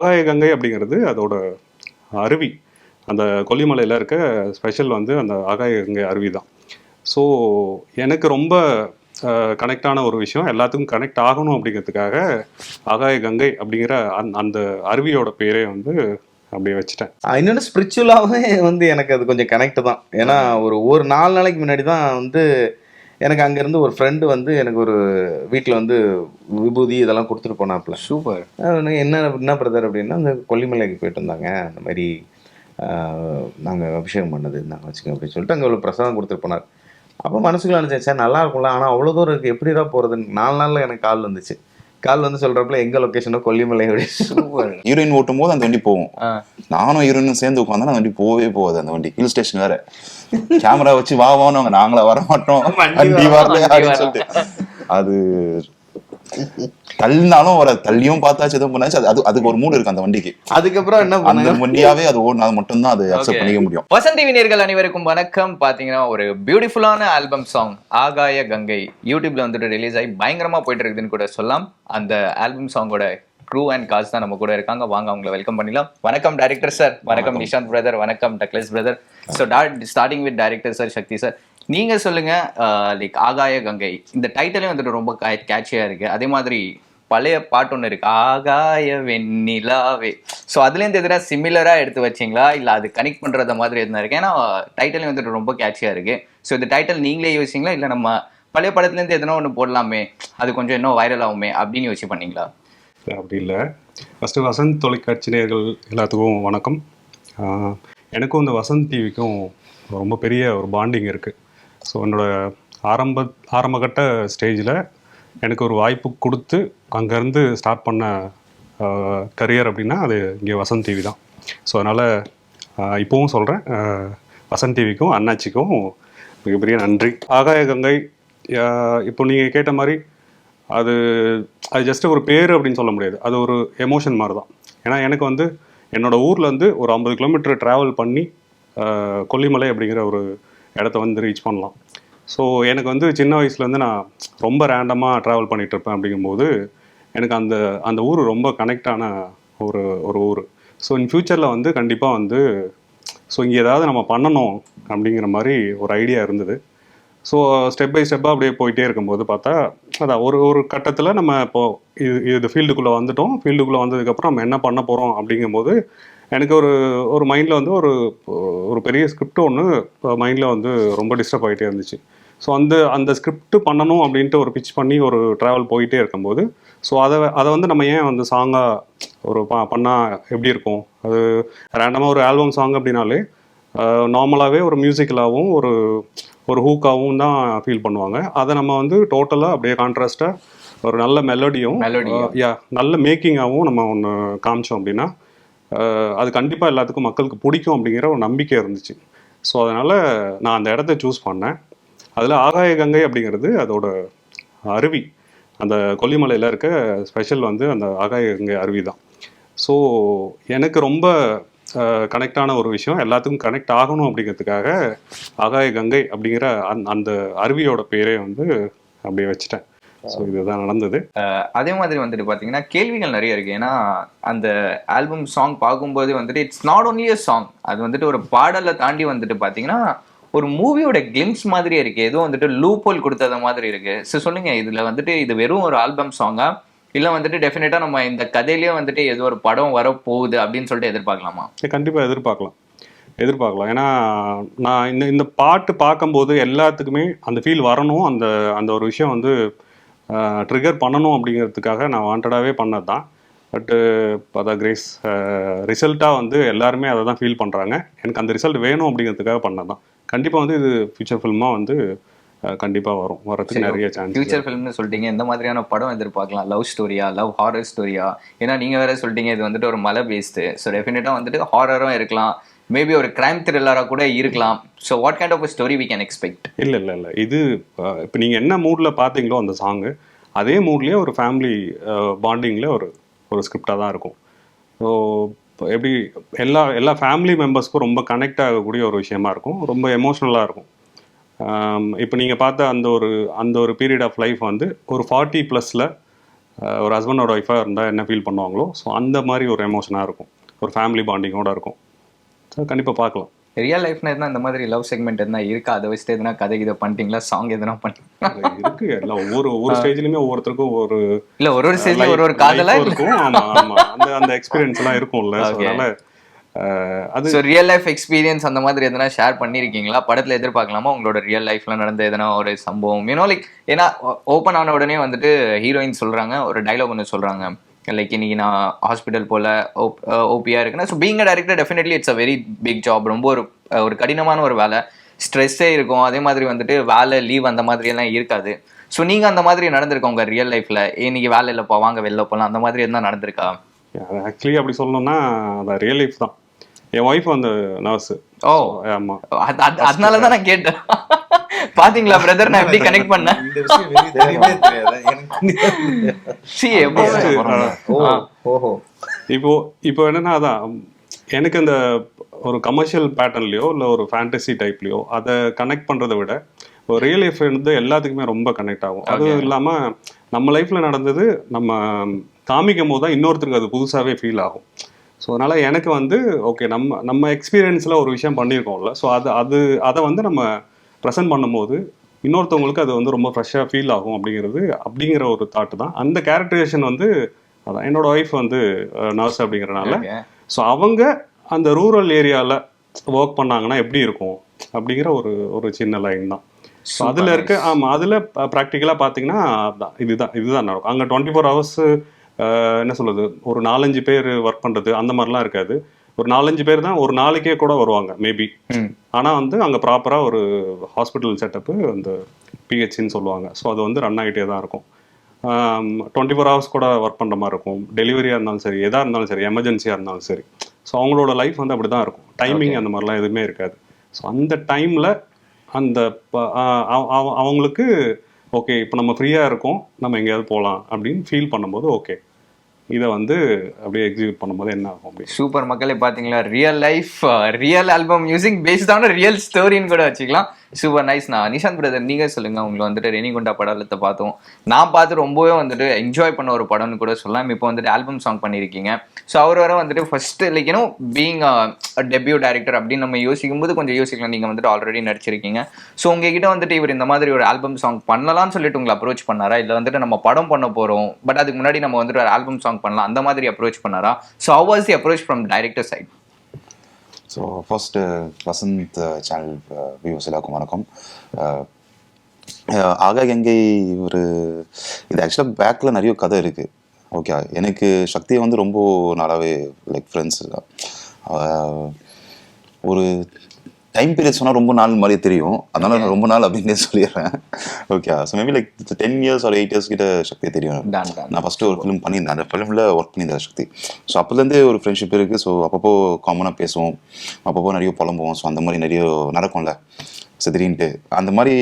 ஆகாய கங்கை அப்படிங்கிறது அதோட அருவி. அந்த கொல்லிமலையில் இருக்க ஸ்பெஷல் வந்து அந்த ஆகாய கங்கை அருவி தான். ஸோ எனக்கு ரொம்ப கனெக்டான ஒரு விஷயம், எல்லாத்துக்கும் கனெக்ட் ஆகணும் அப்படிங்கிறதுக்காக ஆகாய கங்கை அப்படிங்கிற அந்த அருவியோட பேரே வந்து அப்படியே வச்சுட்டேன். இன்னொன்று ஸ்பிரிச்சுவலாகவே வந்து எனக்கு அது கொஞ்சம் கனெக்ட் தான். ஏன்னா ஒரு 4 நாளைக்கு முன்னாடி தான் வந்து எனக்கு அங்கேருந்து ஒரு ஃப்ரெண்டு வந்து எனக்கு ஒரு வீட்டில் வந்து விபூதி இதெல்லாம் கொடுத்துட்டு போனாப்புல. சூப்பர். என்ன பிரதர் அப்படின்னா, அந்த கொல்லிமலைக்கு போயிட்டு வந்தாங்க, அந்த மாதிரி நாங்கள் அபிஷேகம் பண்ணது இருந்தாங்க வச்சுக்கோங்க அப்படின்னு சொல்லிட்டு அங்கே ஒரு பிரசாதம் கொடுத்துட்டு போனார். அப்போ மனசுக்குள்ள நினச்சேன், சார் நல்லா இருக்கும்ல, ஆனால் அவ்வளோ தூரம் இருக்குது, எப்படிடா போகிறதுன்னு 4 நாளில் எனக்கு கால் வந்துச்சு. கால் வந்து சொல்கிறப்பல எங்கள் லொக்கேஷனோ கொல்லிமலை சூப்பர். ஹீரோயின் ஓட்டும் போது அந்த வண்டி போகும், நானும் ஹீரோயினும் சேர்ந்து உட்காந்தா அந்த வண்டி போகவே போகுது. அந்த வண்டி ஹில் ஸ்டேஷன் வேற, கேமரா வச்சு வாங்க நாங்களா வர மாட்டோம், வண்டி வரல அப்படின்னு சொல்லிட்டு அது தள்ளினாலும் வர தள்ளியும் பார்த்தாச்சு எதுவும் பண்ணாச்சு. அதுக்கு ஒரு மூடு இருக்கு அந்த வண்டிக்கு. அதுக்கப்புறம் என்ன அந்த வண்டியாவே அது ஓடுனா மட்டும்தான் அது அக்செப்ட் பண்ணிக்க முடியும். வசந்த் டிவி நேயர்கள் அனைவருக்கும் வணக்கம். பாத்தீங்கன்னா ஒரு பியூட்டிஃபுல்லான ஆல்பம் சாங் ஆகாய கங்கை யூடியூப்ல வந்துட்டு ரிலீஸ் ஆகி பயங்கரமா போயிட்டு இருக்குதுன்னு கூட சொல்லலாம். அந்த ஆல்பம் சாங்கோட க்ரூ அண்ட் காஸ்ட் தான் நம்ம கூட இருக்காங்க. வாங்க அவங்களை வெல்கம் பண்ணிடலாம். வணக்கம் டைரக்டர் சார். வணக்கம் நிஷாந்த் பிரதர். வணக்கம் Douglas brother. So starting with director sir Sakthi sir, நீங்க சொல்லுங்க, லைக் ஆகாய கங்கை இந்த டைட்டிலே வந்துட்டு ரொம்ப கேட்சியா இருக்கு. அதே மாதிரி பழைய பாட்டு ஒன்று இருக்கு, ஆகாய வெண்ணிலாவே. ஸோ அதுலேருந்து எதிராக சிமிலராக எடுத்து வச்சிங்களா, இல்லை அது கனெக்ட் பண்ணுறத மாதிரி எதுனா இருக்கு? ஏன்னா டைட்டிலே வந்துட்டு ரொம்ப கேட்சியாக இருக்கு. ஸோ இந்த டைட்டில் நீங்களே யோசிச்சிங்களா, இல்லை நம்ம பழைய படத்துலேருந்து எதனா ஒன்று போடலாமே, அது கொஞ்சம் இன்னும் வைரல் ஆகுமே அப்படின்னு யோசிச்சு பண்ணீங்களா? அப்படி இல்லை. ஃபஸ்ட்டு வசந்த் தொலைக்காட்சி நேயர்கள் எல்லாத்துக்கும் வணக்கம். எனக்கும் இந்த வசந்த் டிவிக்கும் ரொம்ப பெரிய ஒரு பாண்டிங் இருக்குது. ஸோ என்னோடய ஆரம்பகட்ட ஸ்டேஜில் எனக்கு ஒரு வாய்ப்பு கொடுத்து அங்கேருந்து ஸ்டார்ட் பண்ண கரியர் அப்படின்னா அது இங்கே வசந்த் டிவி தான். ஸோ அதனால் இப்போவும் சொல்கிறேன், வசந்த் டிவிக்கும் அண்ணாச்சிக்கும் மிகப்பெரிய நன்றி. ஆகாய கங்கை இப்போ நீங்கள் கேட்ட மாதிரி அது ஜஸ்ட்டு ஒரு பேர் அப்படின்னு சொல்ல முடியாது, அது ஒரு எமோஷன் மாதிரி தான். ஏன்னா எனக்கு வந்து என்னோடய ஊர்லேருந்து ஒரு 50 கிலோமீட்டர் ட்ராவல் பண்ணி கொல்லிமலை அப்படிங்கிற ஒரு இடத்த வந்து ரீச் பண்ணலாம். ஸோ எனக்கு வந்து சின்ன வயசுலேருந்து நான் ரொம்ப ரேண்டமாக ட்ராவல் பண்ணிகிட்ருப்பேன். அப்படிங்கும்போது எனக்கு அந்த ஊர் ரொம்ப கனெக்டான ஒரு ஊர். ஸோ இன் ஃப்யூச்சரில் வந்து கண்டிப்பாக வந்து இங்கே ஏதாவது நம்ம பண்ணணும் அப்படிங்கிற மாதிரி ஒரு ஐடியா இருந்தது. ஸோ ஸ்டெப் பை ஸ்டெப்பாக அப்படியே போயிட்டே இருக்கும்போது பார்த்தா அதான் ஒரு கட்டத்தில் நம்ம இப்போது இது ஃபீல்டுக்குள்ளே வந்துட்டோம். ஃபீல்டுக்குள்ளே வந்ததுக்கப்புறம் நம்ம என்ன பண்ண போகிறோம் அப்படிங்கும்போது எனக்கு ஒரு மைண்டில் வந்து ஒரு பெரிய ஸ்கிரிப்ட் ஒன்று மைண்டில் வந்து ரொம்ப டிஸ்டர்ப் ஆகிட்டே இருந்துச்சு. ஸோ அந்த ஸ்கிரிப்ட் பண்ணணும் அப்படின்ட்டு ஒரு பிச் பண்ணி ஒரு ட்ராவல் போயிட்டே இருக்கும்போது ஸோ அதை வந்து நம்ம ஏன் வந்து சாங்காக பண்ணால் எப்படி இருக்கும்? அது ரேண்டமாக ஒரு ஆல்பம் சாங் அப்படின்னாலே நார்மலாகவே ஒரு மியூசிக்கலாகவும் ஒரு ஹூக்காகவும் தான் ஃபீல் பண்ணுவாங்க. அதை நம்ம வந்து டோட்டலாக அப்படியே கான்ட்ராஸ்ட்டாக ஒரு நல்ல மெலடியும் நல்ல மேக்கிங்காகவும் நம்ம ஒன்று காமிச்சோம் அப்படின்னா அது கண்டிப்பாக எல்லாத்துக்கும் மக்களுக்கு பிடிக்கும் அப்படிங்கிற ஒரு நம்பிக்கை இருந்துச்சு. ஸோ அதனால் நான் அந்த இடத்த சூஸ் பண்ணேன். அதில் ஆகாய கங்கை அப்படிங்கிறது அதோட அருவி. அந்த கொல்லிமலையில் இருக்க ஸ்பெஷல் வந்து அந்த ஆகாய கங்கை அருவி தான். ஸோ எனக்கு ரொம்ப கனெக்டான ஒரு விஷயம், எல்லாத்துக்கும் கனெக்ட் ஆகணும் அப்படிங்கிறதுக்காக ஆகாய கங்கை அப்படிங்கிற அந்த அருவியோட பேரே வந்து அப்படியே வச்சுட்டேன். ஸோ இதுதான் நடந்தது. அதே மாதிரி வந்துட்டு பார்த்தீங்கன்னா கேள்விகள் நிறைய இருக்கு. ஏன்னா அந்த ஆல்பம் சாங் பார்க்கும்போது வந்துட்டு it's not only a song, அது வந்துட்டு ஒரு பாடலை தாண்டி வந்துட்டு பார்த்தீங்கன்னா ஒரு மூவியோட கிளிம்ஸ் மாதிரியே இருக்கு. ஏதோ வந்துட்டு லூப் ஹோல் கொடுத்தத மாதிரி இருக்கு. ஸோ சொல்லுங்க, இதுல வந்துட்டு இது வெறும் ஒரு ஆல்பம் சாங்கா, இல்லை வந்துட்டு டெஃபினட்டா நம்ம இந்த கதையிலேயே வந்துட்டு ஏதோ ஒரு படம் வர போகுது அப்படின்னு சொல்லிட்டு எதிர்பார்க்கலாமா? கண்டிப்பாக எதிர்பார்க்கலாம். ஏன்னா நான் இந்த பாட்டு பார்க்கும்போது எல்லாத்துக்குமே அந்த ஃபீல் வரணும், அந்த ஒரு விஷயம் வந்து ட்ரிகர் பண்ணணும் அப்படிங்கிறதுக்காக நான் வாண்டடாகவே பண்ணது தான். பட்டு அதான் கிரேஸ் ரிசல்ட்டாக வந்து எல்லாருமே அதை தான் ஃபீல் பண்ணுறாங்க. எனக்கு அந்த ரிசல்ட் வேணும் அப்படிங்கிறதுக்காக பண்ணது தான். கண்டிப்பாக வந்து இது ஃபியூச்சர் ஃபில்மாக வந்து கண்டிப்பாக வரதுக்கு நிறைய சான்ஸ். ஃபியூச்சர் ஃபிலிம்னு சொல்லிட்டீங்க, எந்த மாதிரியான படம் எதிர்பார்க்கலாம்? லவ் ஸ்டோரியா, லவ் ஹாரர் ஸ்டோரியா? ஏன்னா நீங்கள் வேற சொல்லிட்டீங்க இது வந்துட்டு ஒரு மலை பேஸ்டு. ஸோ டெஃபினட்டாக வந்துட்டு ஹாரரும் இருக்கலாம், மேபி ஒரு கிரைம் த்ரில்லராக கூட இருக்கலாம். So what kind of story we can expect? இல்லை இது இப்போ நீங்கள் என்ன மூடில் பார்த்தீங்களோ அந்த சாங்கு அதே மூட்லேயே ஒரு ஃபேமிலி பாண்டிங்கில் ஒரு ஸ்கிரிப்டாக தான் இருக்கும். ஸோ எப்படி எல்லா ஃபேமிலி மெம்பர்ஸ்க்கும் ரொம்ப கனெக்ட் ஆகக்கூடிய ஒரு விஷயமா இருக்கும், ரொம்ப எமோஷ்னலாக இருக்கும். இப்போ நீங்கள் பார்த்த அந்த ஒரு பீரியட் ஆஃப் லைஃப் வந்து ஒரு 40+ ஒரு ஹஸ்பண்டோட ஒய்ஃபாக இருந்தால் என்ன ஃபீல் பண்ணுவாங்களோ, ஸோ அந்த மாதிரி ஒரு எமோஷனாக இருக்கும், ஒரு ஃபேமிலி பாண்டிங்கோட இருக்கும். ஸோ கண்டிப்பாக பார்க்கலாம். ரியல் லைஃப்ல எதுனா இந்த மாதிரி லவ் செக்மெண்ட் எதுனா இருக்கா? அதை வச்சுட்டு எதுனா கதை இதை பண்ணிட்டீங்களா? சாங் எதுனா பண்ணிட்டீங்களா? இருக்கு எல்லாம் ஒவ்வொரு ஸ்டேஜ்லையுமே ஒவ்வொருத்தருக்கும் ஒரு இல்ல ஒரு ஸ்டேஜ்ல ஒரு காதலா இருக்கும். ஆமா அந்த எக்ஸ்பீரியன்ஸ் எல்லாம் இருக்கும்ல. அதனால அது ரியல் லைஃப் எக்ஸ்பீரியன்ஸ் அந்த மாதிரி எதனா ஷேர் பண்ணிருக்கீங்களா? படத்துல எதிர்பார்க்கலாமா உங்களோட ரியல் லைஃப்ல நடந்த எதனா ஒரு சம்பவம்? லைக் ஏன்னா ஓப்பன் ஆன உடனே வந்துட்டு ஹீரோயின் சொல்றாங்க, ஒரு டைலாக் ஒன்று சொல்றாங்க, லைக் இன்னைக்கு நான் ஹாஸ்பிட்டல் போல ஓபியா இருக்குன்னா. So being a director definitely it's a very big job. ரொம்ப ஒரு கடினமான ஒரு வேலை, ஸ்ட்ரெஸ்ஸே இருக்கும். அதே மாதிரி வந்துட்டு வேலை லீவ் அந்த மாதிரி எல்லாம் இருக்காது. ஸோ நீங்க அந்த மாதிரி நடந்திருக்கோம் உங்க ரியல் லைஃப்ல? இன்னைக்கு வேலை இல்லைப்பா வாங்க வெளில போகலாம், அந்த மாதிரி எதுனா நடந்திருக்கா? ஆக்சுவலி அப்படி சொல்லணும்னா அது ரியல் லைஃப் தான். என் ஒய்ஃப் வந்து நர்ஸு. ஓ ஆமா, அதனாலதான் நான் கேட்டேன். பாத்தீங்களா பிரதர், நான் எப்படி கனெக்ட் பண்ணேன். இந்த விஷயம் வெளிய தெரியவே தெரியாது எனக்கு. ஓஹோ. இப்போ என்னன்னா அதான் எனக்கு அந்த ஒரு கமர்ஷியல் பேட்டர்ன்லையோ இல்லை ஒரு ஃபேண்டசி டைப்லையோ அதை கனெக்ட் பண்ணுறதை விட ஒரு ரியல் லைஃப் வந்து எல்லாத்துக்குமே ரொம்ப கனெக்ட் ஆகும். அதுவும் இல்லாமல் நம்ம லைஃப்பில் நடந்தது நம்ம காமிக்கும் போது தான் இன்னொருத்தருக்கு அது புதுசாகவே ஃபீல் ஆகும். ஸோ அதனால் எனக்கு வந்து ஓகே நம்ம எக்ஸ்பீரியன்ஸில் ஒரு விஷயம் பண்ணியிருக்கோம்ல, ஸோ அதை வந்து நம்ம ப்ரெசென்ட் பண்ணும்போது இன்னொருத்தவங்களுக்கு அது வந்து ரொம்ப ஃப்ரெஷ்ஷாக ஃபீல் ஆகும் அப்படிங்கிற ஒரு தாட்டு தான். அந்த கேரக்டரைசேஷன் வந்து அதான் என்னோட ஒய்ஃப் வந்து நர்ஸ் அப்படிங்கிறனால, ஸோ அவங்க அந்த ரூரல் ஏரியாவில் ஒர்க் பண்ணாங்கன்னா எப்படி இருக்கும் அப்படிங்கிற ஒரு சின்ன லைன் தான். ஸோ அதில் இருக்க அதில் ப்ராக்டிக்கலாக பார்த்தீங்கன்னா இதுதான் நடக்கும். அங்கே 24 hours என்ன சொல்கிறது, ஒரு 4-5 பேர் ஒர்க் பண்ணுறது அந்த மாதிரிலாம் இருக்காது. ஒரு 4-5 பேர் தான் ஒரு நாளைக்கே கூட வருவாங்க மேபி. ஆனால் வந்து அங்கே ப்ராப்பராக ஒரு ஹாஸ்பிட்டல் செட்டப்பு, அந்த பிஹெச்ன்னு சொல்லுவாங்க. ஸோ அது வந்து ரன் ஆகிட்டே தான் இருக்கும். 24 hours கூட ஒர்க் பண்ணுற மாதிரி இருக்கும். டெலிவரியாக இருந்தாலும் சரி, எதாக இருந்தாலும் சரி, எமர்ஜென்சியாக இருந்தாலும் சரி. ஸோ அவங்களோட லைஃப் வந்து அப்படி தான் இருக்கும். டைமிங் அந்த மாதிரிலாம் எதுவுமே இருக்காது. ஸோ அந்த டைமில் அந்த அவங்களுக்கு ஓகே இப்போ நம்ம ஃப்ரீயாக இருக்கோம், நம்ம எங்கேயாவது போகலாம் அப்படின்னு ஃபீல் பண்ணும்போது ஓகே இதை வந்து அப்படியே எக்ஸிக்யூட் பண்ணும்போது என்ன ஆகும் அப்படி. சூப்பர் மக்களே, பார்த்தீங்களா? Real life real album music பேஸ்டான ரியல் ஸ்டோரின்னு கூட வச்சுக்கலாம். Super nice. நான் நிஷாந்த் பிரதர், நீங்கள் சொல்லுங்கள். உங்களை வந்துட்டு ரெனிகுண்டா படத்தை பார்த்தோம், நான் பார்த்து ரொம்பவே வந்துட்டு என்ஜாய் பண்ண ஒரு படம்னு கூட சொல்லலாம். இப்போ வந்துட்டு ஆல்பம் சாங் பண்ணியிருக்கீங்க. ஸோ அவர் வர வந்துட்டு first like being debut director அப்படின்னு நம்ம யோசிக்கும் போது கொஞ்சம் யோசிக்கலாம். நீங்கள் வந்துட்டு ஆல்ரெடி நடிச்சிருக்கீங்க. ஸோ உங்ககிட்ட வந்துட்டு இவர் இந்த மாதிரி ஒரு ஆல்பம் சாங் பண்ணலாம்னு சொல்லிட்டு உங்களை அப்ரோச் பண்ணாரா, இல்லை வந்துட்டு நம்ம படம் பண்ண போகிறோம் பட் அதுக்கு முன்னாடி நம்ம வந்துட்டு ஒரு ஆல்பம் சாங் பண்ணலாம் அந்த மாதிரி அப்ரோச் பண்ணாரா? So how was the approach from director side? So first Vasanth channel viewers எல்லாருக்கும் வணக்கம். ஆகா கங்கை இது ஆக்சுவலாக பேக்கில் நிறைய கதை இருக்குது. ஓகே, எனக்கு சக்தியை வந்து ரொம்ப நாளாகவே லைக் ஃப்ரெண்ட்ஸ். ஒரு டைம் பீரியட் சொன்னால் ரொம்ப நாள் மாதிரியே தெரியும், அதனால நான் ரொம்ப நாள் அப்படின்னே சொல்லிடுறேன். Okay, so maybe like 10 years or 8 years கிட்ட சக்தியை தெரியும். நான் ஃபஸ்ட்டு ஒரு ஃபிலிம் பண்ணியிருந்தேன், அந்த ஃபிலிமில் ஒர்க் பண்ணியிருந்தேன் சக்தி. ஸோ அப்போலேருந்தே ஒரு ஃப்ரெண்ட்ஷிப் இருக்குது. ஸோ அப்பப்போ காமனாக பேசுவோம், அப்பப்போ நிறைய புலம்புவோம். ஸோ அந்த மாதிரி நிறைய நடக்கும்ல திடீர்னுட்டு அந்த மாதிரி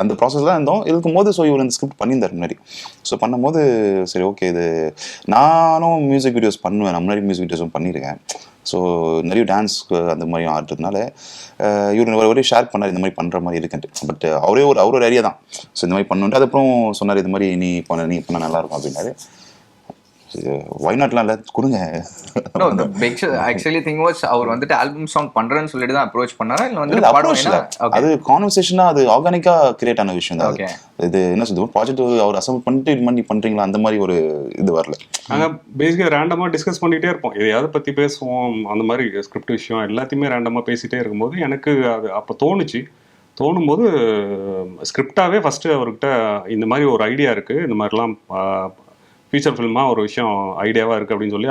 அந்த ப்ராசஸ் தான் இருக்கும்போது. ஸோ இவர் இந்த ஸ்கிரிப்ட் பண்ணியிருந்தார் முன்னாடி. ஸோ பண்ணும்போது சரி ஓகே, இது நானும் மியூசிக் வீடியோஸ் பண்ணுவேன், நான் முன்னாடி மியூசிக் வீடியோஸும் பண்ணியிருக்கேன். ஸோ நிறைய டான்ஸ்க்கு அந்த மாதிரி ஆடுறதுனால இவர் ஒரே ஷேர் பண்ணார், இந்த மாதிரி பண்ணுற மாதிரி இருக்குன்ட்டு. பட் அவரே ஒரு ஐடியா தான். ஸோ இந்த மாதிரி பண்ணுன்ட்டு அதுக்கப்புறம் சொன்னார், இது மாதிரி நீ பண்ண நல்லாயிருக்கும் அப்படின்னாரு. வைநாட்லாம் இல்லை கொடுங்க. ஆக்சுவலி திங் வாஸ் அவர் வந்துட்டு ஆல்பம் சாங் பண்றேன்னு சொல்லிட்டு தான் அப்ரோச் பண்ணாரா, இல்லை வந்து அப்ரோச் இல்லை, அது கான்வர்சேஷனா, அது ஆர்கானிக்காக கிரியேட் ஆன விஷயம் தான். இது என்ன சொல்லுவோம், ப்ராஜெக்ட் அவர் அசம்பிள் பண்ணிட்டு இது மாதிரி பண்ணுறீங்களா அந்த மாதிரி ஒரு இது வரல. நாங்கள் பேசிக்காக ரேண்டமாக டிஸ்கஸ் பண்ணிகிட்டே இருப்போம், எதையாவது பற்றி பேசுவோம். அந்த மாதிரி ஸ்கிரிப்ட் விஷயம் எல்லாத்தையுமே ரேண்டமாக பேசிகிட்டே இருக்கும்போது எனக்கு அது அப்போ தோணும்போது ஸ்கிரிப்டாகவே ஃபஸ்ட்டு அவர்கிட்ட இந்த மாதிரி ஒரு ஐடியா இருக்குது, இந்த மாதிரிலாம் ஃபியூச்சர் ஃபில்மாக ஒரு விஷயம் ஐடியாவாக இருக்குது அப்படின்னு சொல்லி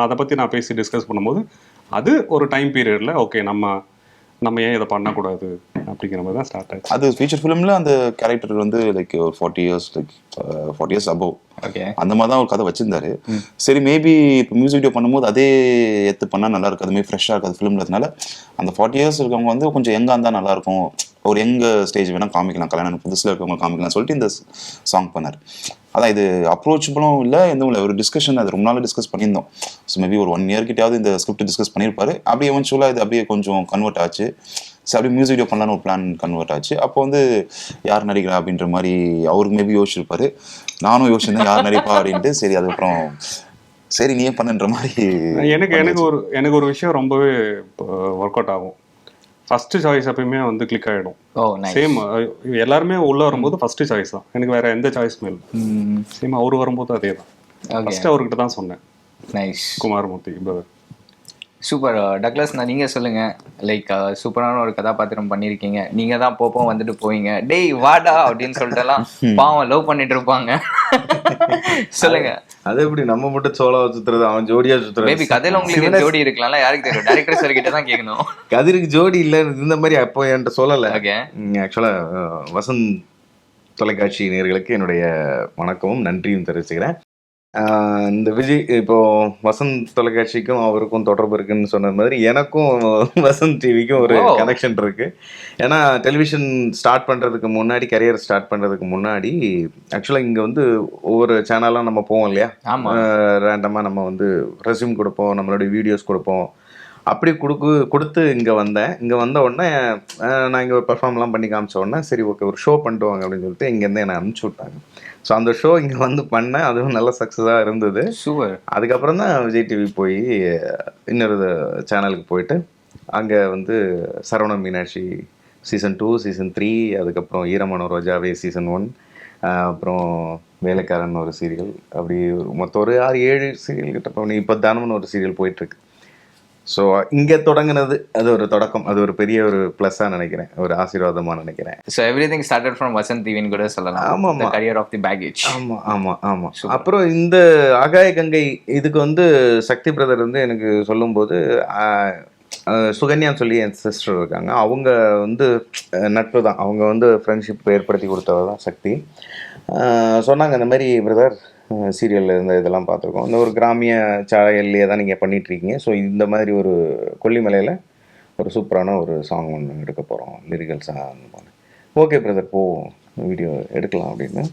அதை பற்றி நான் பேசி டிஸ்கஸ் பண்ணும்போது அது ஒரு டைம் பீரியடில் ஓகே நம்ம ஏன் இதை பண்ணக்கூடாது அப்படிங்கிற மாதிரி தான் ஸ்டார்ட் ஆச்சு. அது ஃபீச்சர் ஃபிலிமில் அந்த கேரக்டர் வந்து லைக் ஒரு 40 years அபவ் அந்த மாதிரி தான் ஒரு கதை வச்சிருந்தாரு. சரி மேபி இப்போ மியூசிக் வீடியோ பண்ணும்போது அதே எடுத்து பண்ணால் நல்லா இருக்குது, அதுமாதிரி ஃப்ரெஷ்ஷாக இருக்குது ஃபிலிம்ன்றதுனால அந்த 40 years இருக்கவங்க வந்து கொஞ்சம் எங்கே இருந்தால் நல்லாயிருக்கும், ஒரு எங்க ஸ்டேஜ் வேணால் காமிக்கலாம், கல்யாணம் புதுசில் இருக்கவங்க காமிக்கலாம் சொல்லிட்டு இந்த சாங் பண்ணார். அதான் இது அப்ரோச்சபிளும் இல்லை, எதுவும் இல்லை, ஒரு டிஸ்கஷன். அது ரொம்ப நாள் டிஸ்கஸ் பண்ணியிருந்தோம். ஸோ மேபி ஒரு 1 year கிட்டையாவது இந்த ஸ்கிரிப்ட் டிஸ்கஸ் பண்ணியிருப்பாரு. அப்படியே எவென்ச்சுவலாக இது அப்படியே கொஞ்சம் கன்வெர்ட் ஆச்சு. சரி அப்படியே மியூசிக் வீடியோ பண்ணலான்னு ஒரு பிளான் கன்வெர்ட் ஆச்சு. அப்போ வந்து யார் நடிக்கிறா அப்படின்ற மாதிரி அவருக்கு மேபி யோசிச்சிருப்பாரு, நானும் யோசிச்சிருந்தேன் யார் நடிப்பா அப்படின்ட்டு. சரி அதுக்கப்புறம் சரி நீயே பண்ணுன்ற மாதிரி எனக்கு ஒரு விஷயம் ரொம்பவே ஒர்க் அவுட் ஆகும். ஃபர்ஸ்ட் சாய்ஸ் எப்பயுமே வந்து கிளிக் ஆகிடும். சேம் எல்லாருமே உள்ள வரும்போது ஃபர்ஸ்ட் சாய்ஸ் தான், எனக்கு வேற எந்த சாய்ஸுமே இல்லை. சேம் அவர் வரும்போது அதே தான், ஃபர்ஸ்ட் அவர்கிட்ட தான் சொன்னேன். Nice. Kumaramoorthy brother. Super. Douglas, நான் நீங்கள் சொல்லுங்கள். லைக் சூப்பரான ஒரு கதாபாத்திரம் பண்ணியிருக்கீங்க. நீங்கள் தான் போப்போம் வந்துட்டு போவீங்க, டேய் வாடா அப்படின்னு சொல்லிட்டுலாம் பாவம் லவ் பண்ணிட்டு இருப்பாங்க. சொல்லுங்க. அது எப்படி நம்ம மட்டும் சோலா சுத்துறது, அவன் ஜோடியா சுத்துறது? மேபி கதையில உங்களுக்கு ஜோடி இருக்கலாம்ல, யாருக்கு தெரியும்? டைரக்டர் சார் கிட்ட தான் கேட்கணும். கதிருக்கு ஜோடி இல்லை இந்த மாதிரி அப்போ என்கிட்ட சொல்லலை. ஓகே. ஆக்சுவலாக வசந்த் தொலைக்காட்சி நேயர்களுக்கு என்னுடைய வணக்கமும் நன்றியும் தெரிவிச்சுக்கிறேன். இந்த விஜய் இப்போ வசந்த் தொலைக்காட்சிக்கும் அவருக்கும் தொடர்பு இருக்குன்னு சொன்ன மாதிரி எனக்கும் வசந்த் டிவிக்கும் ஒரு கனெக்ஷன் இருக்கு. ஏன்னா டெலிவிஷன் ஸ்டார்ட் பண்ணுறதுக்கு முன்னாடி, கரியர் ஸ்டார்ட் பண்ணுறதுக்கு முன்னாடி ஆக்சுவலாக இங்கே வந்து ஒவ்வொரு சேனலாக நம்ம போவோம் இல்லையா, ரேண்டமாக நம்ம வந்து ரெஸ்யூம் கொடுப்போம், நம்மளுடைய வீடியோஸ் கொடுப்போம். அப்படி கொடுத்து இங்கே வந்தேன். இங்கே வந்த உடனே நான் இங்கே பெர்ஃபார்ம்லாம் பண்ணி காமிச்ச உடனே சரி ஓகே ஒரு ஷோ பண்ணிட்டு வாங்க அப்படின்னு சொல்லிட்டு இங்கேருந்து என்னை அனுப்பிச்சி விட்டாங்க. ஸோ அந்த ஷோ இங்கே வந்து பண்ணேன், அதுவும் நல்ல சக்ஸஸாக இருந்தது. சூப்பர். அதுக்கப்புறம் தான் விஜய் டிவி போய் இன்னொரு சேனலுக்கு போயிட்டு அங்கே வந்து சரவண மீனாட்சி சீசன் 2, சீசன் 3, அதுக்கப்புறம் ஈரமான ரோஜாவே சீசன் 1, அப்புறம் வேலைக்காரன் ஒரு சீரியல், அப்படி மொத்தம் ஒரு 6-7 சீரியல் கிட்ட போனேன். இப்போ தானம்னு ஒரு சீரியல் போயிட்டுருக்கு. ஸோ இங்கே தொடங்கினது அது ஒரு தொடக்கம், அது ஒரு பெரிய ஒரு ப்ளஸ்ஸாக நினைக்கிறேன், ஒரு ஆசீர்வாதமாக நினைக்கிறேன். So everything started from Vasanth டிவின்னு கூட சொல்லலாம். ஆமாம், கரியர் ஆஃப் தி பேக்கேஜ். ஆமாம் ஆமாம் ஆமாம். அப்புறம் இந்த ஆகாய கங்கை இதுக்கு வந்து சக்தி பிரதர் வந்து எனக்கு சொல்லும்போது, சுகன்யான்னு சொல்லி என் சிஸ்டர் இருக்காங்க, அவங்க வந்து நட்பு தான், அவங்க வந்து ஃப்ரெண்ட்ஷிப் ஏற்படுத்தி கொடுத்தவர் தான் சக்தி. சொன்னாங்க இந்த மாதிரி பிரதர் சீரியலில் இருந்த இதெல்லாம் பார்த்துருக்கோம், இந்த ஒரு கிராமிய சாயல்லையே தான் நீங்கள் பண்ணிகிட்ருக்கீங்க, ஸோ இந்த மாதிரி ஒரு கொல்லிமலையில் ஒரு சூப்பரான ஒரு சாங் ஒன்று எடுக்க போகிறோம், லிரிக்கல் சாங். ஓகே பிரதர் போவோம், வீடியோ எடுக்கலாம் அப்படின்னு.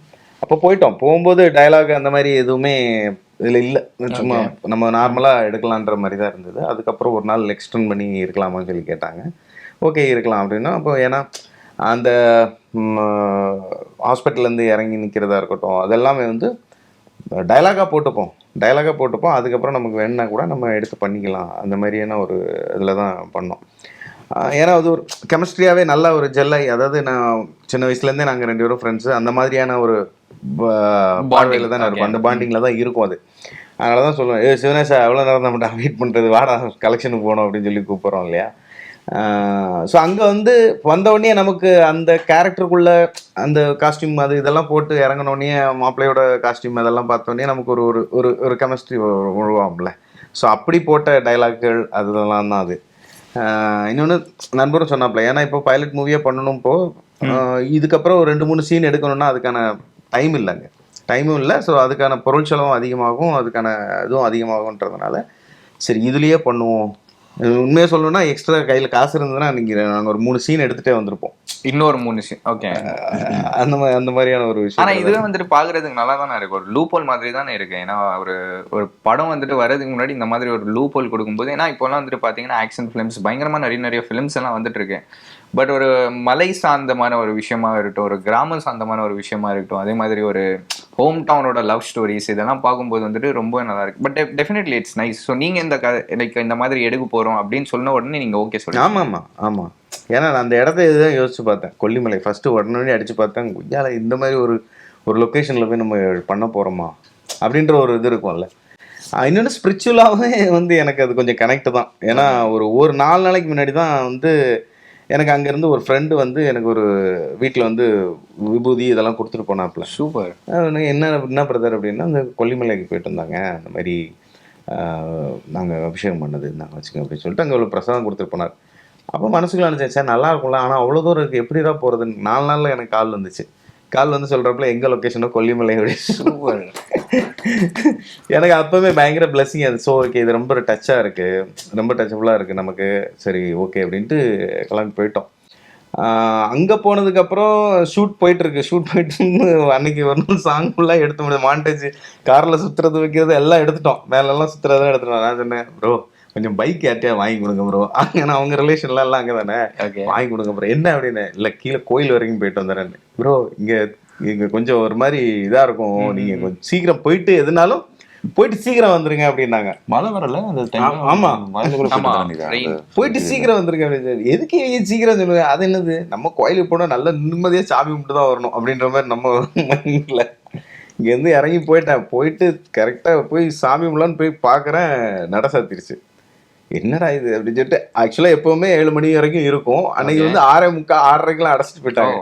அப்போ போயிட்டோம். போகும்போது டயலாக் அந்த மாதிரி எதுவுமே இதில் இல்லை, சும்மா நம்ம நார்மலாக எடுக்கலான்ற மாதிரி தான் இருந்தது. அதுக்கப்புறம் ஒரு நாள் எக்ஸ்டெண்ட் பண்ணி இருக்கலாமான்னு சொல்லி கேட்டாங்க. ஓகே இருக்கலாம் அப்படின்னா, அப்போ ஏன்னா அந்த ஹாஸ்பிட்டல்லேருந்து இறங்கி நிற்கிறதா இருக்கட்டும், அதெல்லாமே வந்து டைலாகாக போட்டுப்போம். அதுக்கப்புறம் நமக்கு வேணுன்னா கூட நம்ம எடுத்து பண்ணிக்கலாம், அந்த மாதிரியான ஒரு இதில் தான் பண்ணோம். ஏன்னா அது ஒரு கெமிஸ்ட்ரியாகவே நல்ல ஒரு ஜெல்லை, அதாவது நான் சின்ன வயசுலேருந்தே நாங்கள் 2 பேரும் ஃப்ரெண்ட்ஸு, அந்த மாதிரியான ஒரு பார்வையில் தான் இருக்கும், அந்த பாண்டிங்கில் தான் இருக்கும் அது. அதனால தான் சொல்லுவேன், சிவனேஷா எவ்வளோ நேரம் தான் மட்டும் வெயிட் பண்ணுறது, வாடா கலெக்ஷனுக்கு போகணும் அப்படின்னு சொல்லி கூப்பிட்றோம் இல்லையா. ஸோ அங்கே வந்து வந்தவுடனே நமக்கு அந்த கேரக்டருக்குள்ளே அந்த காஸ்டியூம் அது இதெல்லாம் போட்டு இறங்கினோடனே மாப்பிள்ளையோட காஸ்டியூம் அதெல்லாம் பார்த்தோன்னே நமக்கு ஒரு ஒரு ஒரு கெமிஸ்ட்ரி உருவாகும்ல. ஸோ அப்படி போட்ட டைலாக்கள் அதெல்லாம் தான் அது. இன்னொன்று நண்பரும் சொன்னாப்ல, ஏன்னா இப்போ பைலட் மூவியே பண்ணணும், இப்போது இதுக்கப்புறம் ஒரு 2-3 சீன் எடுக்கணும்னா அதுக்கான டைமும் இல்லை. ஸோ அதுக்கான பொருள் செலவும் அதிகமாகும், அதுக்கான இதுவும் அதிகமாகுன்றதுனால சரி இதுலேயே பண்ணுவோம். உண்மையாக சொல்லணும்னா எக்ஸ்ட்ரா கையில் காசு இருந்ததுன்னா நாங்கள் ஒரு 3 சீன் எடுத்துகிட்டே வந்திருப்போம், இன்னொரு 3 சீன். ஓகே, அந்த மாதிரியான ஒரு விஷயம். ஆனால் இதுவே வந்துட்டு பார்க்குறதுக்கு நல்லா தானே இருக்குது, ஒரு லூப்போல் மாதிரி தானே இருக்குது. ஏன்னா ஒரு படம் வந்துட்டு வர்றதுக்கு முன்னாடி இந்த மாதிரி ஒரு லூப்போல் கொடுக்கும்போது, ஏன்னா இப்போலாம் வந்துட்டு பார்த்தீங்கன்னா ஆக்ஷன் ஃபிலிம்ஸ் பயங்கரமாக நிறைய ஃபிலிம்ஸ் எல்லாம் வந்துட்டு இருக்கு. பட் ஒரு மலை சார்ந்தமான ஒரு விஷயமா இருக்கட்டும், ஒரு கிராமம் சார்ந்தமான ஒரு விஷயமா இருக்கட்டும், அதே மாதிரி ஒரு ஹோம் டவுனோட லவ் ஸ்டோரிஸ் இதெல்லாம் பார்க்கும்போது வந்துட்டு ரொம்ப நல்லா இருக்கு. But definitely it's nice. So நீங்கள் இந்த மாதிரி எடுக்க போகிறோம் அப்படின்னு சொன்ன உடனே நீங்கள் ஓகே சொல்லுங்கள். ஆமாம். ஏன்னா நான் அந்த இடத்த இதுதான் யோசிச்சு பார்த்தேன், கொல்லிமலை ஃபஸ்ட்டு உடனே அடித்து பார்த்தேன், குய்யால இந்த மாதிரி ஒரு லொக்கேஷனில் போய் நம்ம பண்ண போகிறோமா அப்படின்ற ஒரு இது இருக்கும்ல. இன்னொன்று ஸ்பிரிச்சுவலாகவே வந்து எனக்கு அது கொஞ்சம் கனெக்ட் தான். ஏன்னா ஒரு 4 நாளைக்கு முன்னாடி தான் வந்து எனக்கு அங்கேருந்து ஒரு ஃப்ரெண்டு வந்து எனக்கு ஒரு வீட்டில் வந்து விபூதி இதெல்லாம் கொடுத்துட்டு போனாப்புல. சூப்பர். என்ன பிரதர் அப்படின்னா, அந்த கொல்லிமலைக்கு போயிட்டு இருந்தாங்க, அந்த மாதிரி நாங்கள் அபிஷேகம் பண்ணது நாங்கள் வச்சுக்கோங்க அப்படின்னு சொல்லிட்டு அங்கே ஒரு பிரசாதம் கொடுத்துட்டு போனார். அப்போ மனசுக்குள்ள நினச்சேன், சார் நல்லா இருக்கும்ல, ஆனால் அவ்வளோ தூரம் இருக்குது, எப்படிடா போகிறதுன்னு 4 நாளில் எனக்கு கால் வந்துச்சு. கால் வந்து சொல்கிறப்பல எங்கள் லொக்கேஷனோ கொல்லிமலை அப்படின்னு. சூப்பர். எனக்கு அப்போவே பயங்கர பிளஸ்ஸிங் அது. ஸோ ஓகே இது ரொம்ப டச்சாக இருக்குது, ரொம்ப டச்சபுளாக இருக்குது நமக்கு, சரி ஓகே அப்படின்ட்டு கிளம்பி போயிட்டோம். அங்கே போனதுக்கப்புறம் ஷூட் போயிட்டு அன்னைக்கு ஒரு நாள் சாங் ஃபுல்லாக எடுத்து முடியாது, மாண்டேஜ் காரில் சுற்றுறது வைக்கிறது எல்லாம் எடுத்துட்டோம், மேலெல்லாம் சுற்றுறதெல்லாம் எடுத்துட்டோம். நான் சொன்னேன் ப்ரோ கொஞ்சம் பைக் யார்ட்டையா வாங்கி கொடுங்க ப்ரோ. ஏன்னா அவங்க ரிலேஷன்லாம் எல்லாம் அங்கே தானே. ஓகே வாங்கி கொடுங்க ப்ரோ. என்ன அப்படின்னு, இல்லை கீழே கோயில் வரைக்கும் போயிட்டு வந்துடுறேன் ப்ரோ. இங்கே கொஞ்சம் ஒரு மாதிரி இதாக இருக்கும், நீங்கள் கொஞ்சம் சீக்கிரம் போயிட்டு எதுனாலும் போயிட்டு சீக்கிரம் வந்துருங்க அப்படின்னாங்க. மழை வரல அந்த ஆமா. மழையில கூட ஆமா, போயிட்டு rain. போயிட்டு சீக்கிரம் வந்துருங்க அப்படின்னு. எதுக்கு சீக்கிரம் சொல்லுங்க, அது என்னது நம்ம கோயிலுக்கு போனால் நல்ல நிம்மதியாக சாமி கும்பிட்டு தான் வரணும் அப்படின்ற மாதிரி நம்ம மைண்டில் இங்கேருந்து இறங்கி போயிட்டேன். போயிட்டு கரெக்டாக போய் சாமி கும்பிடலான்னு போய் பார்க்குறேன், நட சாத்திருச்சு. என்னடா இது அப்படின்னு சொல்லிட்டு, ஆக்சுவலாக எப்போவுமே 7 மணி வரைக்கும் இருக்கும். அன்னைக்கு வந்து 6:45 6:30க்கெல்லாம் அடைச்சிட்டு போயிட்டாங்க.